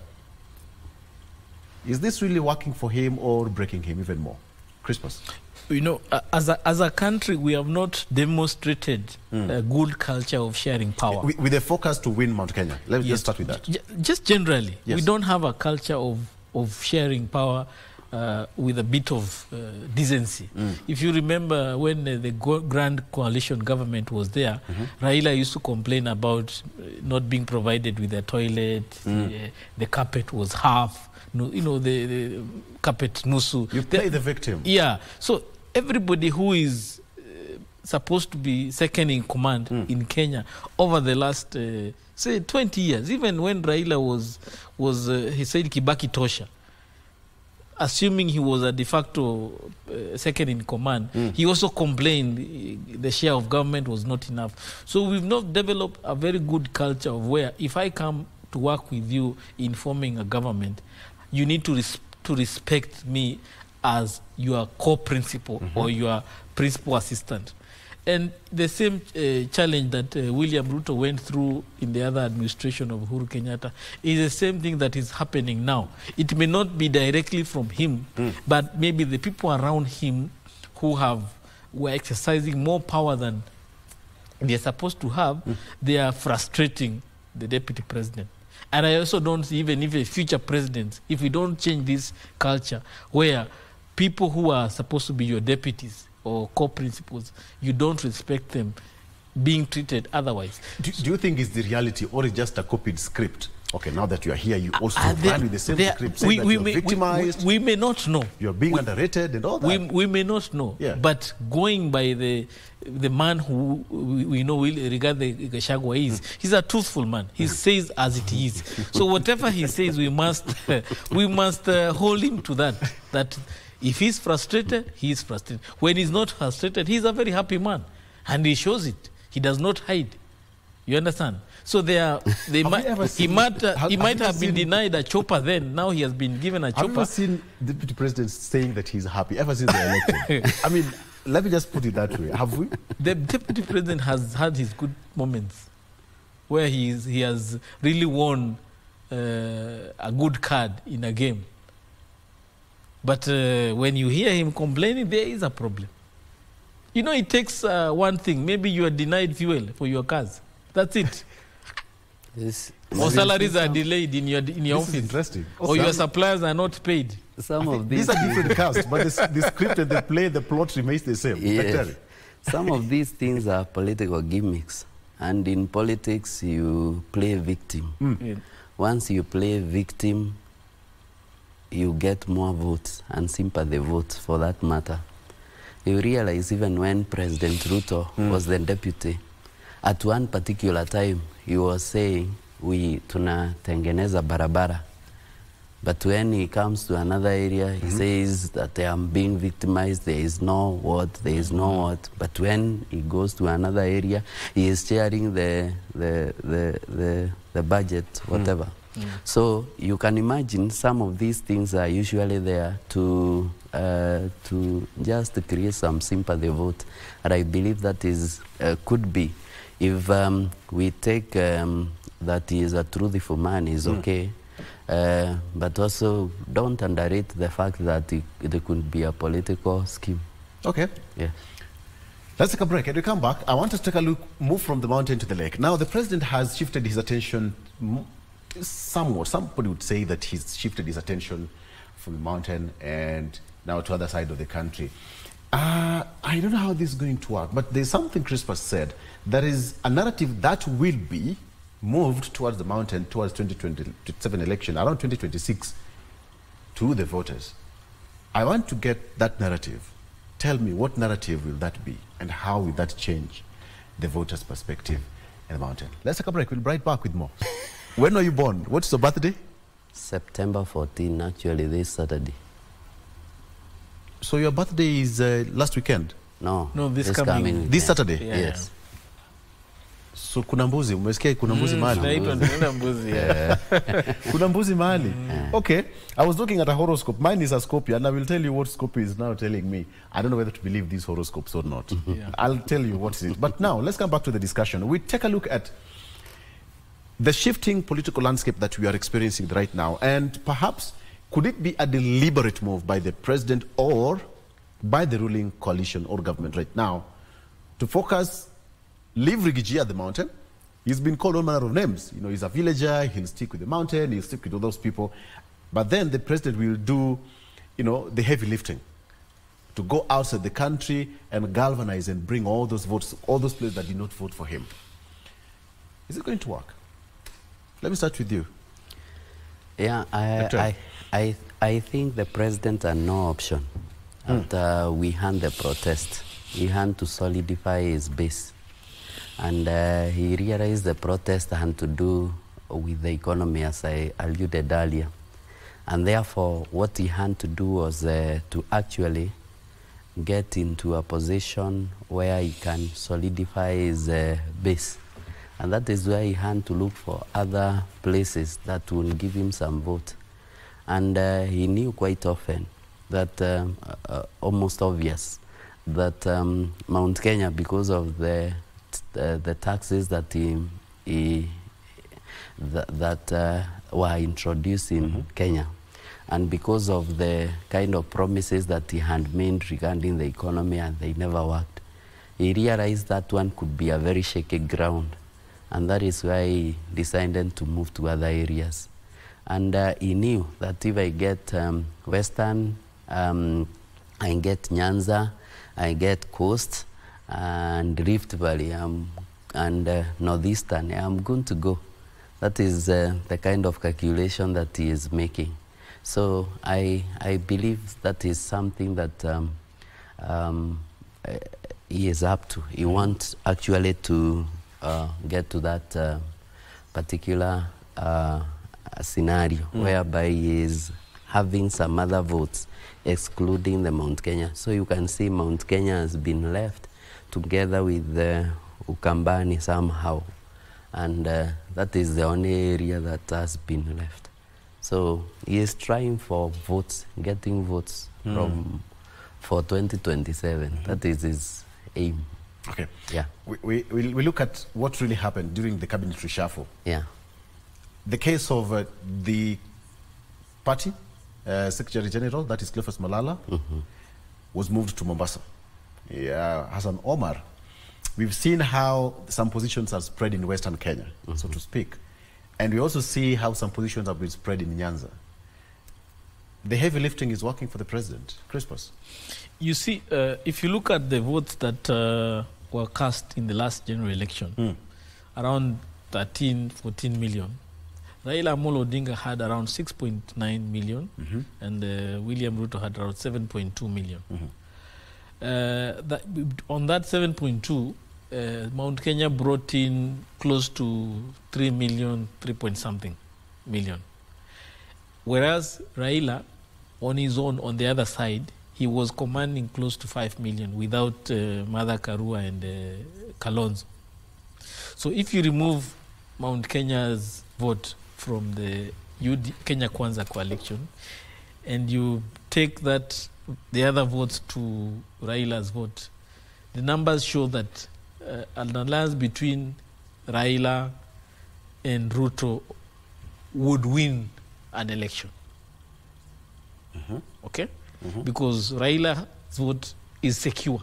A: is this really working for him or breaking him even more? Crispus?
B: You know, as a country, we have not demonstrated a good culture of sharing power.
A: With a focus to win Mount Kenya. Let's just start with that.
B: Just generally,
A: yes.
B: We don't have a culture of sharing power with a bit of decency. If you remember when the Grand Coalition government was there, Raila used to complain about not being provided with a toilet, the carpet was half, you know, the carpet nusu.
A: You play the victim.
B: Yeah. So everybody who is supposed to be second in command in Kenya over the last, say, 20 years, even when Raila was he said Kibaki Tosha, assuming he was a de facto second in command, he also complained the share of government was not enough. So we've not developed a very good culture of where if I come to work with you in forming a government, you need to respect me as your co-principal or your principal assistant. And the same challenge that William Ruto went through in the other administration of Uhuru Kenyatta is the same thing that is happening now. It may not be directly from him, but maybe the people around him who were exercising more power than they're supposed to have, they are frustrating the deputy president. And I also don't see, even if a future president, if we don't change this culture where people who are supposed to be your deputies or co-principals, you don't respect them being treated otherwise. Do
A: you think it's the reality or it's just a copied script? Okay, now that you are here, you also run with the same script, saying that you're victimized.
B: We may not know.
A: You're being underrated and all that.
B: We may not know. Yeah. But going by the man who we know Rigathi Gachagua is, he's a truthful man. He says as it is. So whatever he says, we must hold him to that. That if he's frustrated, he is frustrated. When he's not frustrated, he's a very happy man. And he shows it. He does not hide. You understand? So he might have been denied a chopper then. Now he has been given a chopper.
A: Have you ever seen the deputy president saying that he's happy ever since the election? I mean, let me just put it that way. Have we?
B: The deputy president has had his good moments where he has really won a good card in a game. But when you hear him complaining, there is a problem. You know, it takes one thing. Maybe you are denied fuel for your cars. That's it. Or salaries are delayed in your office.
A: Interesting.
B: Or your suppliers are not paid.
C: Some of these
A: are different casts, but the script and the play, the plot remains the same.
C: Yes. Some of these things are political gimmicks. And in politics, you play victim.
B: Yeah.
C: Once you play victim, you get more votes and sympathy votes for that matter. You realize even when President Ruto was the deputy, at one particular time, he was saying, tunatengeneza barabara. But when he comes to another area, he says that I am being victimized, there is no what, there is no what. But when he goes to another area, he is sharing the budget, whatever. So you can imagine some of these things are usually there to just create some sympathy vote. And I believe that is could be. If we take that he is a truthful man, is okay. But also don't underrate the fact that it could be a political scheme.
A: Okay.
C: Yeah.
A: Let's take a break. As we come back, I want us to take a look, move from the mountain to the lake. Now, the president has shifted his attention somewhat. Somebody would say that he's shifted his attention from the mountain and now to the other side of the country. I don't know how this is going to work, but there's something Crispus said. There is a narrative that will be moved towards the mountain, towards 2027 election, around 2026, to the voters. I want to get that narrative. Tell me, what narrative will that be, and how will that change the voters' perspective in the mountain? Let's take a break. We'll be right back with more. When were you born? What's your birthday?
C: September 14, actually, this Saturday.
A: So your birthday is last weekend?
C: No,
B: this coming
A: this Saturday?
B: Yeah.
C: Yes.
A: So kuna mbuzi, umesikia kuna mbuzi mahali? Kuna mbuzi mahali? Okay, I was looking at a horoscope. Mine is a Scorpio, and I will tell you what Scorpio is now telling me. I don't know whether to believe these horoscopes or not. I'll tell you what it is. But now, let's come back to the discussion. We take a look at the shifting political landscape that we are experiencing right now, and perhaps could it be a deliberate move by the president or by the ruling coalition or government right now to focus, leave Rigiji at the mountain? He's been called all manner of names. You know, he's a villager, he'll stick with the mountain, he'll stick with all those people. But then the president will do, you know, the heavy lifting to go outside the country and galvanize and bring all those votes, all those players that did not vote for him. Is it going to work? Let me start with you.
C: Yeah, I think the president had no option. After we hand the protest, he had to solidify his base. And he realized the protest had to do with the economy, as I alluded earlier. And therefore, what he had to do was to actually get into a position where he can solidify his base. And that is why he had to look for other places that would give him some vote. And he knew quite often that, almost obvious, that Mount Kenya, because of the taxes that were introduced in Kenya, and because of the kind of promises that he had made regarding the economy and they never worked, he realized that one could be a very shaky ground. And that is why he decided to move to other areas. And he knew that if I get Western, I get Nyanza, I get Coast, and Rift Valley, and Northeastern, I'm going to go. That is the kind of calculation that he is making. So I believe that is something that he is up to. He wants actually to get to that particular scenario whereby he is having some other votes excluding the Mount Kenya. So you can see Mount Kenya has been left together with the Ukambani somehow. And that is the only area that has been left. So he is trying for votes, getting votes for 2027. That is his aim.
A: Okay.
C: Yeah.
A: We look at what really happened during the cabinet reshuffle.
C: Yeah.
A: The case of the party Secretary General, that is Cleophas Malala, was moved to Mombasa. Yeah, Hassan Omar. We've seen how some positions are spread in Western Kenya, so to speak. And we also see how some positions have been spread in Nyanza. The heavy lifting is working for the president. Crispus.
B: You see, if you look at the votes that were cast in the last general election, around 13, 14 million, Raila Amolo Odinga had around 6.9 million, and William Ruto had around 7.2 million. On that 7.2, Mount Kenya brought in close to 3 million, 3 point something million. Whereas Raila, on his own, on the other side, he was commanding close to 5 million without Martha Karua and Kalonzo. So if you remove Mount Kenya's vote from the Kenya Kwanza coalition, and you take that, the other votes to Raila's vote, the numbers show that an alliance between Raila and Ruto would win an election. Okay? Because Raila's vote is secure.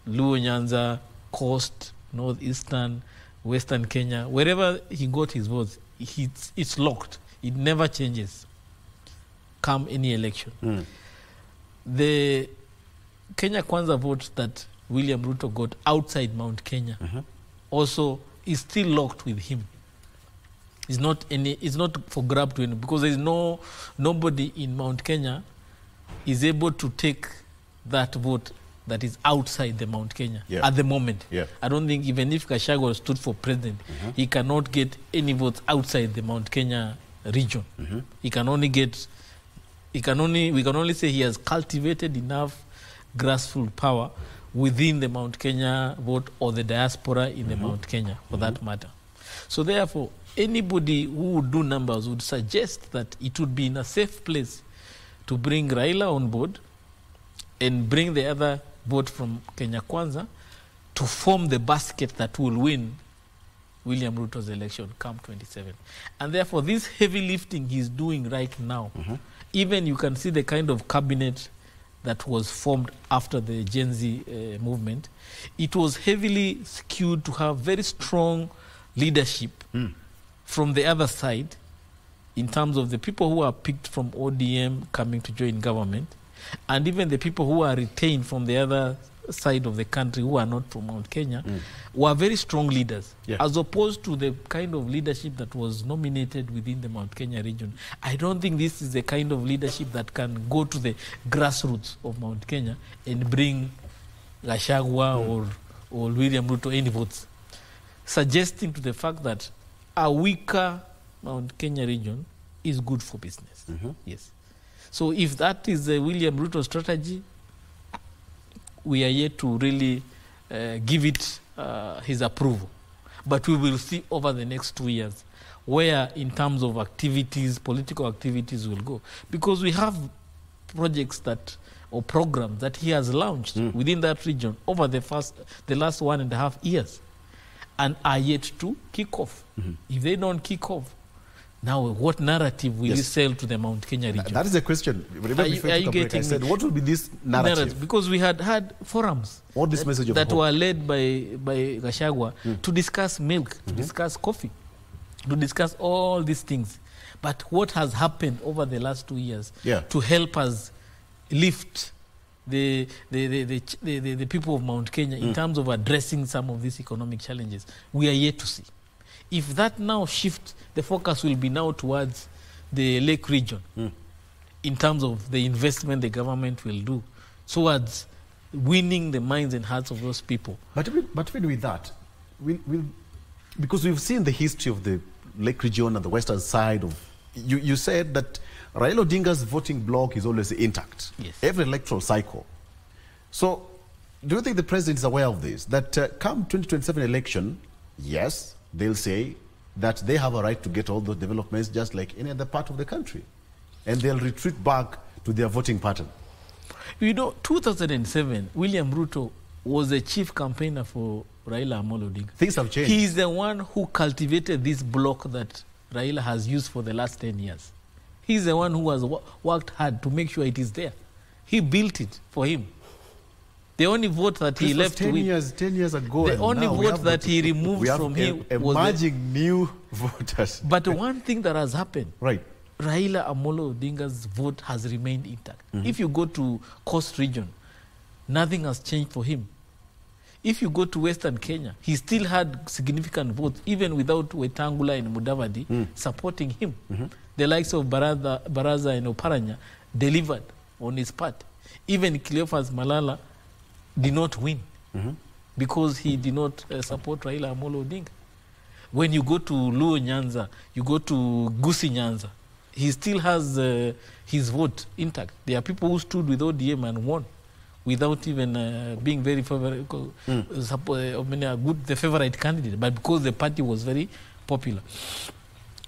B: Luo Nyanza, Coast, Northeastern, Western Kenya, wherever he got his votes, it's locked. It never changes come any election. The Kenya Kwanza vote that William Ruto got outside Mount Kenya also is still locked with him. It's not for grab to win, because there is nobody in Mount Kenya is able to take that vote that is outside the Mount Kenya at the moment. I don't think even if Gachagua stood for president, he cannot get any votes outside the Mount Kenya region. We can only say he has cultivated enough grassroots power within the Mount Kenya vote or the diaspora in the Mount Kenya, for that matter. So therefore, anybody who would do numbers would suggest that it would be in a safe place to bring Raila on board and bring the other vote from Kenya Kwanza to form the basket that will win William Ruto's election come 27. And therefore, this heavy lifting he's doing right now, even you can see the kind of cabinet that was formed after the Gen Z movement, it was heavily skewed to have very strong leadership from the other side in terms of the people who are picked from ODM coming to join government, and even the people who are retained from the other side of the country who are not from Mount Kenya were very strong leaders, as opposed to the kind of leadership that was nominated within the Mount Kenya region. I don't think this is the kind of leadership that can go to the grassroots of Mount Kenya and bring Gachagua or William Ruto any votes, suggesting to the fact that a weaker Mount Kenya region is good for business. Yes. So if that is the William Ruto strategy, we are yet to really give it his approval. But we will see over the next 2 years where, in terms of activities, political activities will go. Because we have projects or programs that he has launched within that region over the last 1.5 years and are yet to kick off. If they don't kick off, now what narrative will you sell to the Mount Kenya region?
A: That is the question. Remember, before you break, I said, what will be this narrative?
B: Because we had forums
A: this message
B: that were led by Gachagua to discuss milk, to discuss coffee, to discuss all these things. But what has happened over the last 2 years to help us lift the people of Mount Kenya in terms of addressing some of these economic challenges, we are yet to see. If that now shifts, the focus will be now towards the Lake region in terms of the investment the government will do towards winning the minds and hearts of those people.
A: But even with that, because we've seen the history of the Lake region and the western side of, you said that Raila Odinga's voting bloc is always intact, every electoral cycle. So do you think the president is aware of this, that come 2027 election, yes, they'll say that they have a right to get all those developments just like any other part of the country, and they'll retreat back to their voting pattern?
B: You know, 2007, William Ruto was the chief campaigner for Raila Amolo Odinga.
A: Things have changed.
B: He is the one who cultivated this bloc that Raila has used for the last 10 years. He's the one who has worked hard to make sure it is there. He built it for him. The only vote that he left
A: 10 years ago.
B: The only vote that he removed from him was
A: emerging new voters.
B: But one thing that has happened, Raila Amolo Odinga's vote has remained intact. If you go to Coast region, nothing has changed for him. If you go to Western Kenya, he still had significant votes, even without Wetangula and Mudavadi supporting him. The likes of Baraza and Oparanya delivered on his part. Even Cleophas Malala did not win because he did not support Raila Amolo Odinga. When you go to Luo Nyanza, you go to Gusii Nyanza, he still has his vote intact. There are people who stood with ODM and won without even being very favorable, the favorite candidate, but because the party was very popular.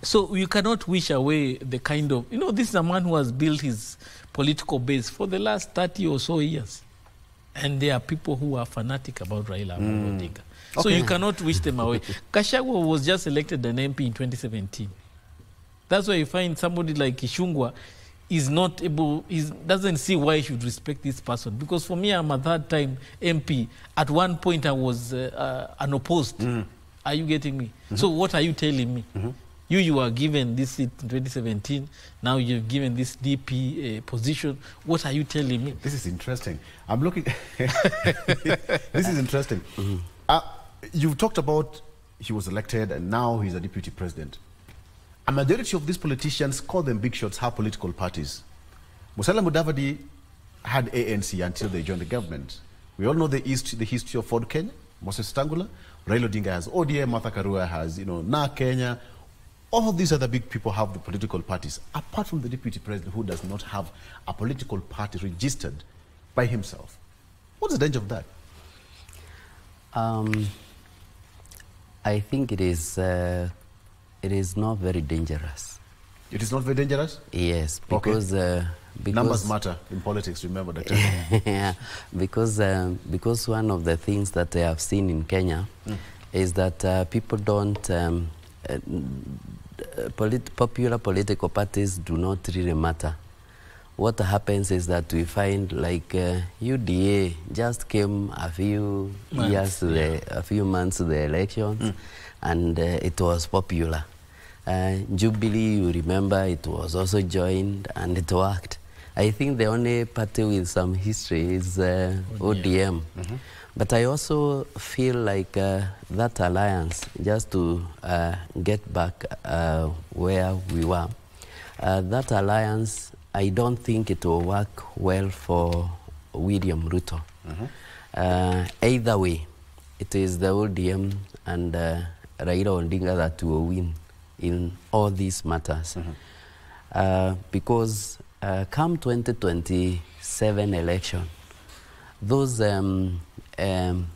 B: So you cannot wish away the kind of, this is a man who has built his political base for the last 30 or so years. And there are people who are fanatic about Raila Amolo Odinga. So you cannot wish them away. Gachagua was just elected an MP in 2017. That's why you find somebody like Ishungwa is not able, doesn't see why he should respect this person. Because for me, I'm a third-time MP. At one point, I was unopposed. Are you getting me? So what are you telling me? You were given this seat in 2017. Now you've given this DP position. What are you telling me?
A: This is interesting. I'm looking. This is interesting. You've talked about he was elected and now he's a deputy president. A majority of these politicians, call them big shots, have political parties. Musalia Mudavadi had ANC until they joined the government. We all know the history of Ford Kenya, Moses Tangula. Raila Odinga has ODM, Martha Karua has, Na Kenya. All of these other big people have the political parties, apart from the deputy president who does not have a political party registered by himself. What's the danger of that?
C: I think it is not very dangerous.
A: It is not very dangerous?
C: Yes, because... because
A: numbers matter in politics, remember, Dr.
C: Yeah, because one of the things that I have seen in Kenya is that people don't... popular political parties do not really matter. What happens is that we find like UDA just came a few months to the elections, and it was popular. Jubilee, you remember, it was also joined and it worked. I think the only party with some history is ODM. But I also feel like that alliance, just to get back where we were, that alliance, I don't think it will work well for William Ruto. Either way, it is the ODM and Raila Odinga that will win in all these matters. Because come 2027 election, those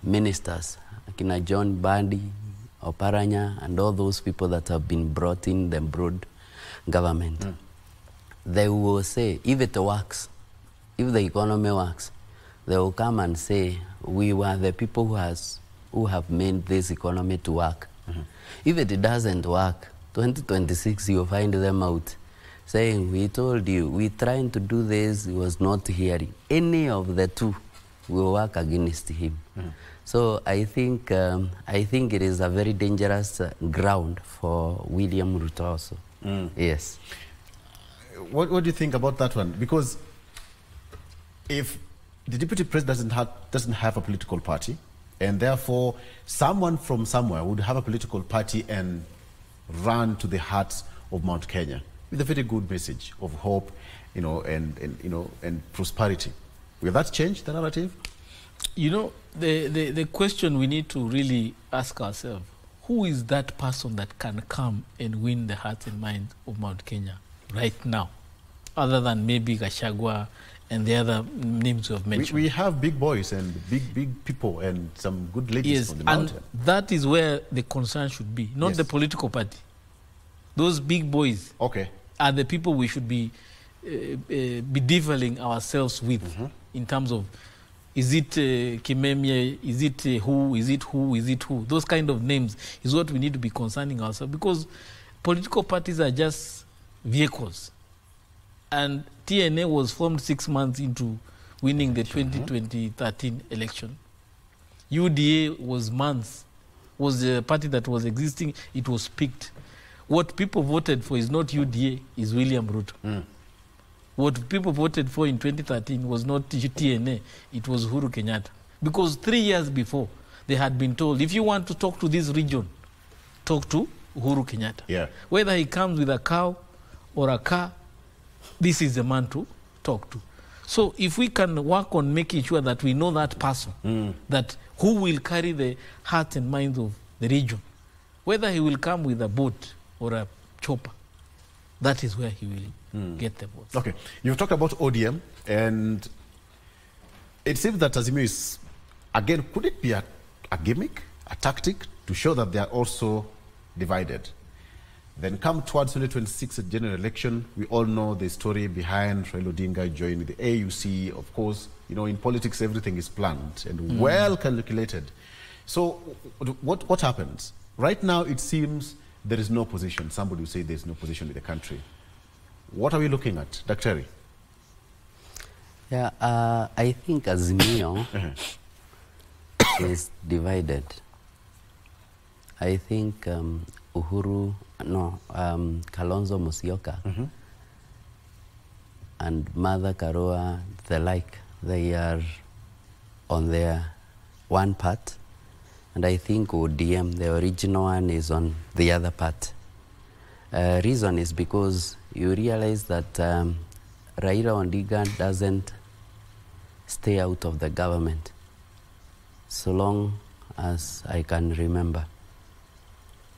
C: ministers, like John Bandi, Oparanya, and all those people that have been brought in the broad government, they will say, if it works, if the economy works, they will come and say, we were the people who have made this economy to work. If it doesn't work, 2026, you'll find them out saying, we told you, we trying to do this, he was not hearing. Any of the two will work against him. So I think it is a very dangerous ground for William Ruto also. Yes.
A: What do you think about that one? Because if the deputy president doesn't have a political party, and therefore someone from somewhere would have a political party and run to the hearts of Mount Kenya with a very good message of hope, and prosperity. Will that change the narrative?
B: The question we need to really ask ourselves, who is that person that can come and win the hearts and minds of Mount Kenya right now, other than maybe Gachagua and the other names you have mentioned?
A: We have big boys and big people and some good ladies on the mountain.
B: And that is where the concern should be, not the political party. Those big boys are the people we should be bedeviling ourselves with in terms of, is it Kimemie, is it who, is it who, is it who? Those kind of names is what we need to be concerning ourselves, because political parties are just vehicles. And TNA was formed 6 months into winning the 2013 election. UDA was the party that was existing, it was picked. What people voted for is not UDA, is William Ruto. What people voted for in 2013 was not TNA, it was Uhuru Kenyatta. Because 3 years before, they had been told, if you want to talk to this region, talk to Uhuru Kenyatta. Whether he comes with a cow or a car, this is the man to talk to. So if we can work on making sure that we know that person, that who will carry the hearts and minds of the region, whether he will come with a boat or a chopper, that is where he will get the votes.
A: Okay, you've talked about ODM, and it seems that Azimio is, again, could it be a gimmick, a tactic to show that they are also divided? Then come towards 2026 general election, we all know the story behind Raila Odinga joining the AUC. Of course, in politics, everything is planned and well calculated. So what happens? Right now, it seems there is no opposition. Somebody will say there's no opposition in the country. What are we looking at, Dr.
C: Yeah, I think Azimio is divided. I think Kalonzo Musyoka and Martha Karua, the like, they are on their one part. And I think ODM, the original one, is on the other part. Reason is because you realize that Raila Odinga doesn't stay out of the government so long as I can remember.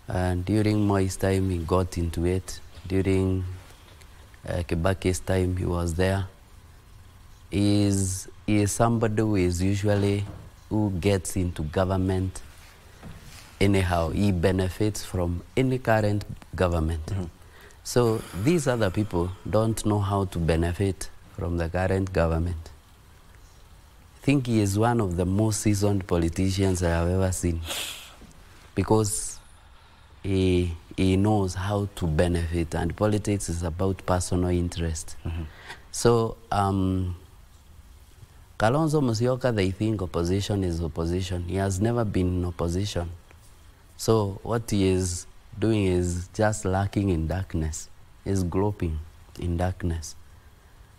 C: During Moi's time, he got into it. During Kibaki's time, he was there. He is somebody who is usually who gets into government anyhow. He benefits from any current government. So these other people don't know how to benefit from the current government. I think he is one of the most seasoned politicians I have ever seen, because he knows how to benefit, and politics is about personal interest. So Kalonzo Musyoka, they think opposition is opposition. He has never been in opposition. So what he is doing is just lurking in darkness. He's groping in darkness.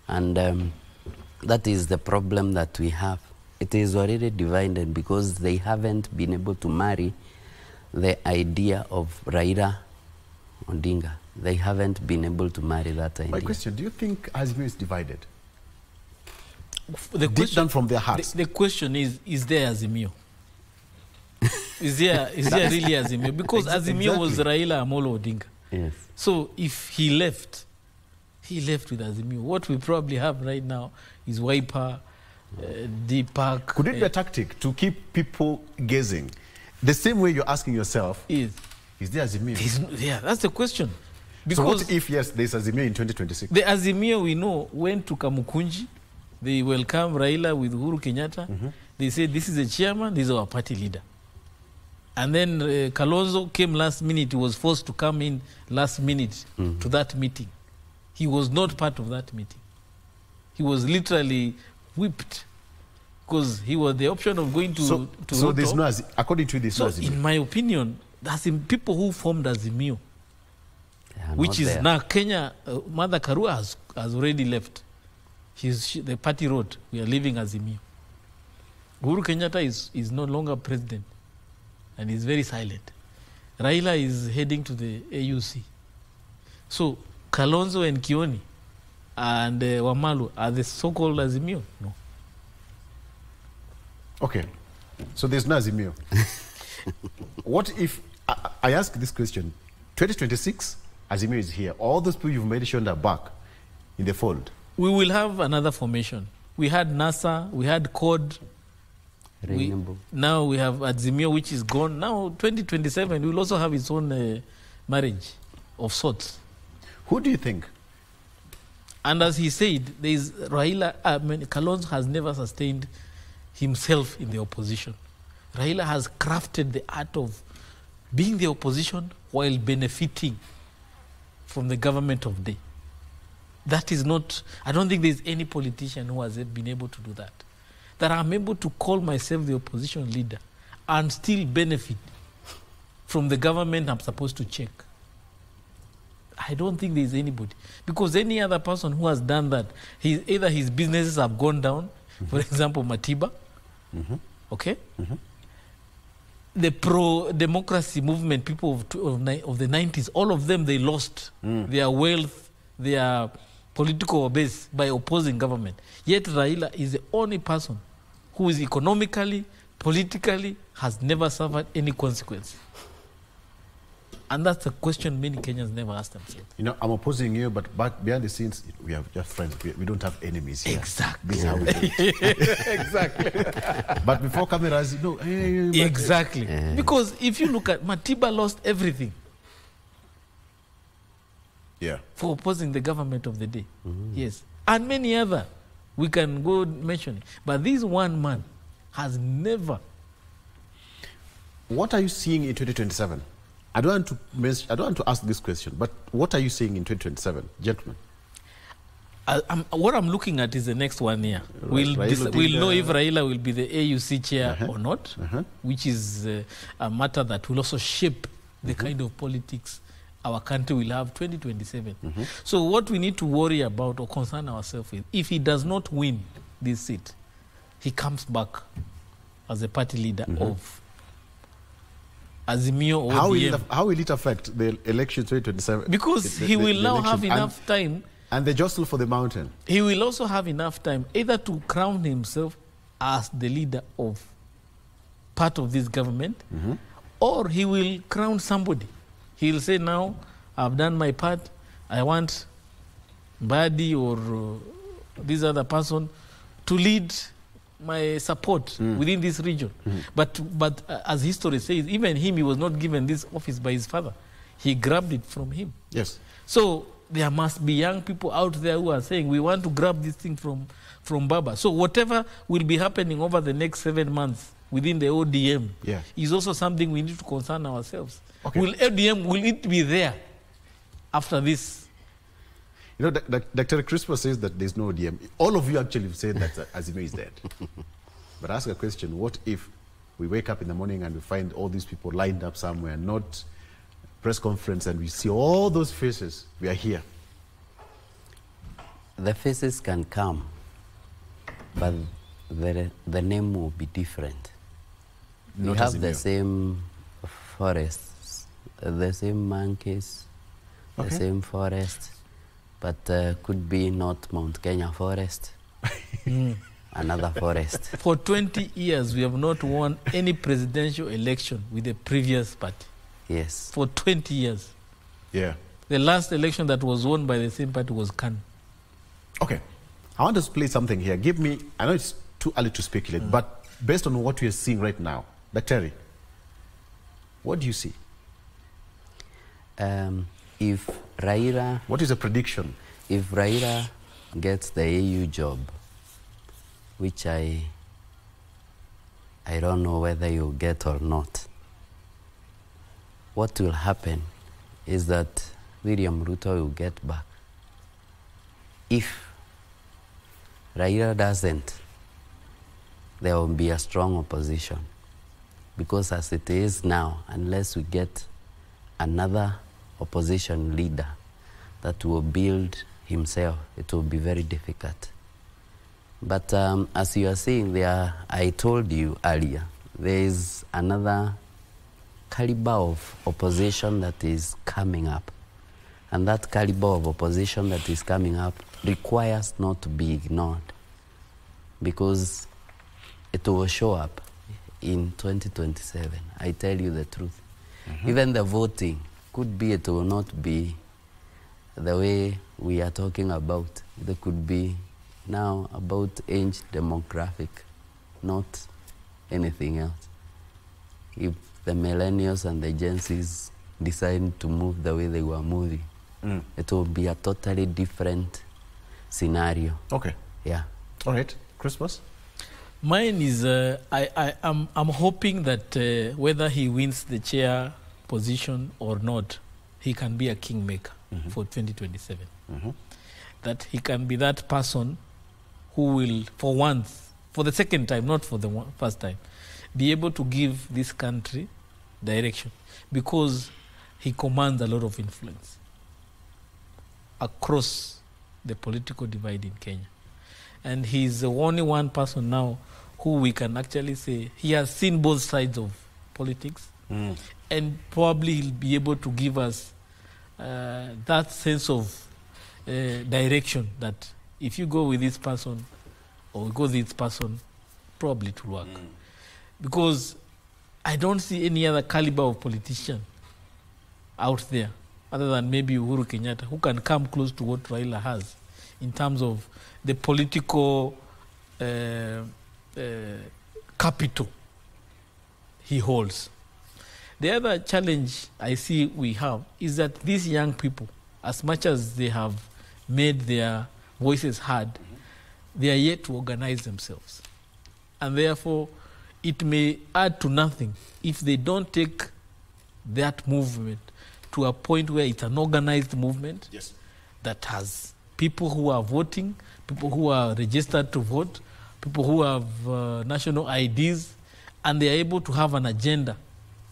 C: And that is the problem that we have. It is already divided because they haven't been able to marry the idea of Raila Odinga. They haven't been able to marry that idea.
A: My question, do you think Azimio is divided?
B: The
A: Deep down from their hearts.
B: The question is there Azimio? Is there really Azimio? Because Azimio was Raila Amolo Odinga.
C: Yes.
B: So if he left with Azimio. What we probably have right now is Wiper, Deepak.
A: Could it be a tactic to keep people guessing? The same way you're asking yourself, is there Azimio?
B: Yeah, that's the question.
A: Because so what if, yes, there's Azimio in 2026?
B: The Azimio we know went to Kamukunji. They welcome Raila with Uhuru Kenyatta. They said, this is the chairman, this is our party leader. And then Kalonzo came last minute. He was forced to come in last minute to that meeting. He was not part of that meeting. He was literally whipped because he was the option of going to
A: So there's no, according to this,
B: so
A: no Azimio.
B: In my opinion, that's people who formed Azimio, which is there. Now Kenya, Martha Karua has already left. The party wrote, we are leaving Azimio. Uhuru Kenyatta is no longer president and is very silent. Raila is heading to the AUC. So Kalonzo and Kioni and Wamalu are the so-called Azimio? No.
A: Okay. So there's no Azimio. What if, I ask this question, 2026, Azimio is here. All those people you've mentioned are back in the fold.
B: We will have another formation. We had NASA, we had CORD. Now we have Azimio, which is gone. Now 2027, we will also have its own marriage of sorts.
A: Who do you think?
B: And as he said, there is Raila. Kalonzo has never sustained himself in the opposition. Raila has crafted the art of being the opposition while benefiting from the government of the day. That is not, I don't think there's any politician who has been able to do that. That I'm able to call myself the opposition leader and still benefit from the government I'm supposed to check. I don't think there's anybody. Because any other person who has done that, either his businesses have gone down, for example, Matiba, okay? The pro-democracy movement, people of the 90s, all of them, they lost their wealth, their political base by opposing government. Yet Raila is the only person who is economically, politically, has never suffered any consequence. And that's a question many Kenyans never ask themselves. You know, I'm opposing you, but back behind the scenes, we have just friends. We don't have enemies here. Exactly.
A: This is how we do it.
B: Exactly.
A: But before cameras, you know,
B: exactly. Because if you look at Matiba lost everything.
A: Yeah.
B: For opposing the government of the day. Yes. And many other. We can go mention. But this one man has never.
A: What are you seeing in 2027? I don't want to ask this question, but what are you saying in 2027, gentlemen?
B: What I'm looking at is the next 1 year. We'll know if Raila will be the AUC chair or not, which is a matter that will also shape the kind of politics our country will have 2027. So what we need to worry about or concern ourselves with, if he does not win this seat, he comes back as a party leader of Azimio or
A: how will it affect the election 2027?
B: Because he will now have enough time.
A: And the jostle for the mountain.
B: He will also have enough time either to crown himself as the leader of part of this government, or he will crown somebody. He will say, now I've done my part, I want Mbadi or this other person to lead my support within this region. But as history says, even him, he was not given this office by his father. He grabbed it from him.
A: Yes.
B: So there must be young people out there who are saying, we want to grab this thing from Baba. So whatever will be happening over the next 7 months within the ODM is also something we need to concern ourselves. Okay. Will it be there after this?
A: You know, Dr. Crispo says that there's no ODM. All of you actually said that Azimio is dead. But ask a question, what if we wake up in the morning and we find all these people lined up somewhere, not press conference, and we see all those faces, we are here?
C: The faces can come, but the name will be different. We have the same forests, the same monkeys, the same forest, but could be not Mount Kenya forest, another forest.
B: For 20 years, we have not won any presidential election with the previous party.
C: Yes.
B: For 20 years.
A: Yeah.
B: The last election that was won by the same party was Khan.
A: Okay. I want to play something here. Give me, I know it's too early to speculate, but based on what we are seeing right now, Dr. what do you see?
C: If Raila...
A: What is a prediction?
C: If Raila gets the AU job, which I don't know whether you'll get or not, what will happen is that William Ruto will get back. If Raila doesn't, there will be a strong opposition. Because as it is now, unless we get another opposition leader that will build himself, it will be very difficult. But as you are saying there, I told you earlier, there is another caliber of opposition that is coming up. And that caliber of opposition that is coming up requires not to be ignored, because it will show up in 2027. I tell you the truth. Even the voting could be, it will not be the way we are talking about. There could be now about age demographic, not anything else. If the millennials and the Gen Zs decide to move the way they were moving, it will be a totally different scenario.
A: Okay.
C: Yeah.
A: All right. Christmas?
B: Mine is, I'm hoping that whether he wins the chair position or not, he can be a kingmaker for 2027. That he can be that person who will, for once, for the second time, not for the first time, be able to give this country direction, because he commands a lot of influence across the political divide in Kenya. And he's the only one person now who we can actually say he has seen both sides of politics, and probably he'll be able to give us that sense of direction that if you go with this person or go with this person, probably it will work. Because I don't see any other caliber of politician out there other than maybe Uhuru Kenyatta who can come close to what Raila has in terms of the political capital he holds. The other challenge I see we have is that these young people, as much as they have made their voices heard, they are yet to organize themselves. And therefore, it may add to nothing if they don't take that movement to a point where it's an organized movement that has people who are voting, people who are registered to vote, people who have national IDs, and they are able to have an agenda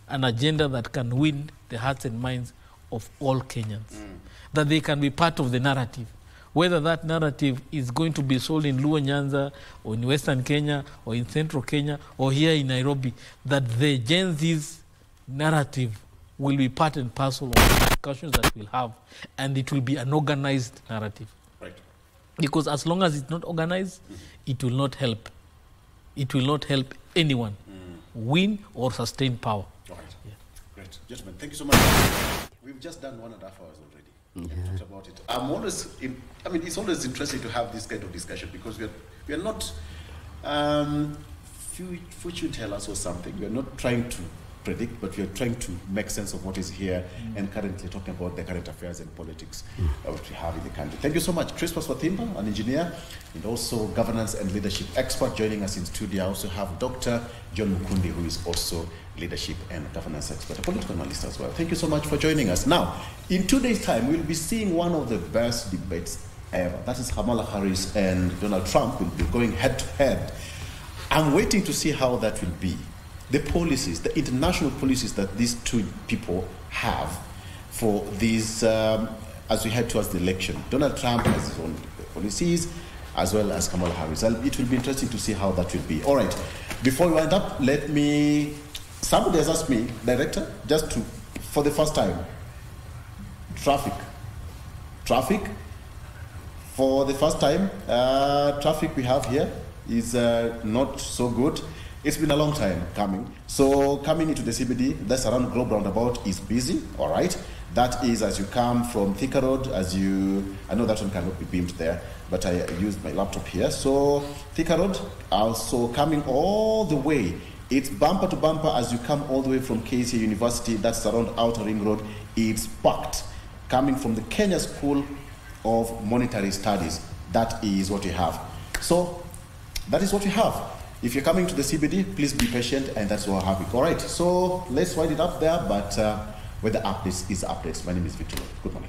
B: that can win the hearts and minds of all Kenyans, that they can be part of the narrative. Whether that narrative is going to be sold in Luo Nyanza or in Western Kenya or in Central Kenya or here in Nairobi, that the Gen Z's narrative will be part and parcel of the discussions that we'll have, and it will be an organized narrative.
A: Right.
B: Because as long as it's not organized, it will not help. It will not help anyone win or sustain power.
A: All right. Yeah. Great. Gentlemen, thank you so much. We've just done 1.5 hours already. Talked about it. It's always interesting to have this kind of discussion because we are not fortune tellers or something. We are not trying to predict, but we are trying to make sense of what is here and currently talking about the current affairs and politics that we have in the country. Thank you so much. Christmas Wathimba, an engineer and also governance and leadership expert, joining us in studio. I also have Dr. John Mukundi, who is also leadership and governance expert, a political analyst as well. Thank you so much for joining us. Now, in 2 days' time, we'll be seeing one of the best debates ever. That is Kamala Harris and Donald Trump will be going head to head. I'm waiting to see how that will be. The policies, the international policies that these two people have for these, as we head towards the election. Donald Trump has his own policies, as well as Kamala Harris. It will be interesting to see how that will be. All right, before we wind up, somebody has asked me, Director, for the first time, traffic. For the first time, traffic we have here is not so good. It's been a long time coming. So coming into the CBD, that's around Globe Roundabout is busy, all right? That is as you come from Thika Road, I know that one cannot be beamed there, but I used my laptop here. So Thika Road, also coming all the way. It's bumper to bumper as you come all the way from KC University, that's around Outer Ring Road. It's packed. Coming from the Kenya School of Monetary Studies, that is what you have. So that is what we have. If you're coming to the CBD, please be patient, and that's what we're having. All right, so let's wind it up there, but where the updates is updates. My name is Victor. Good morning.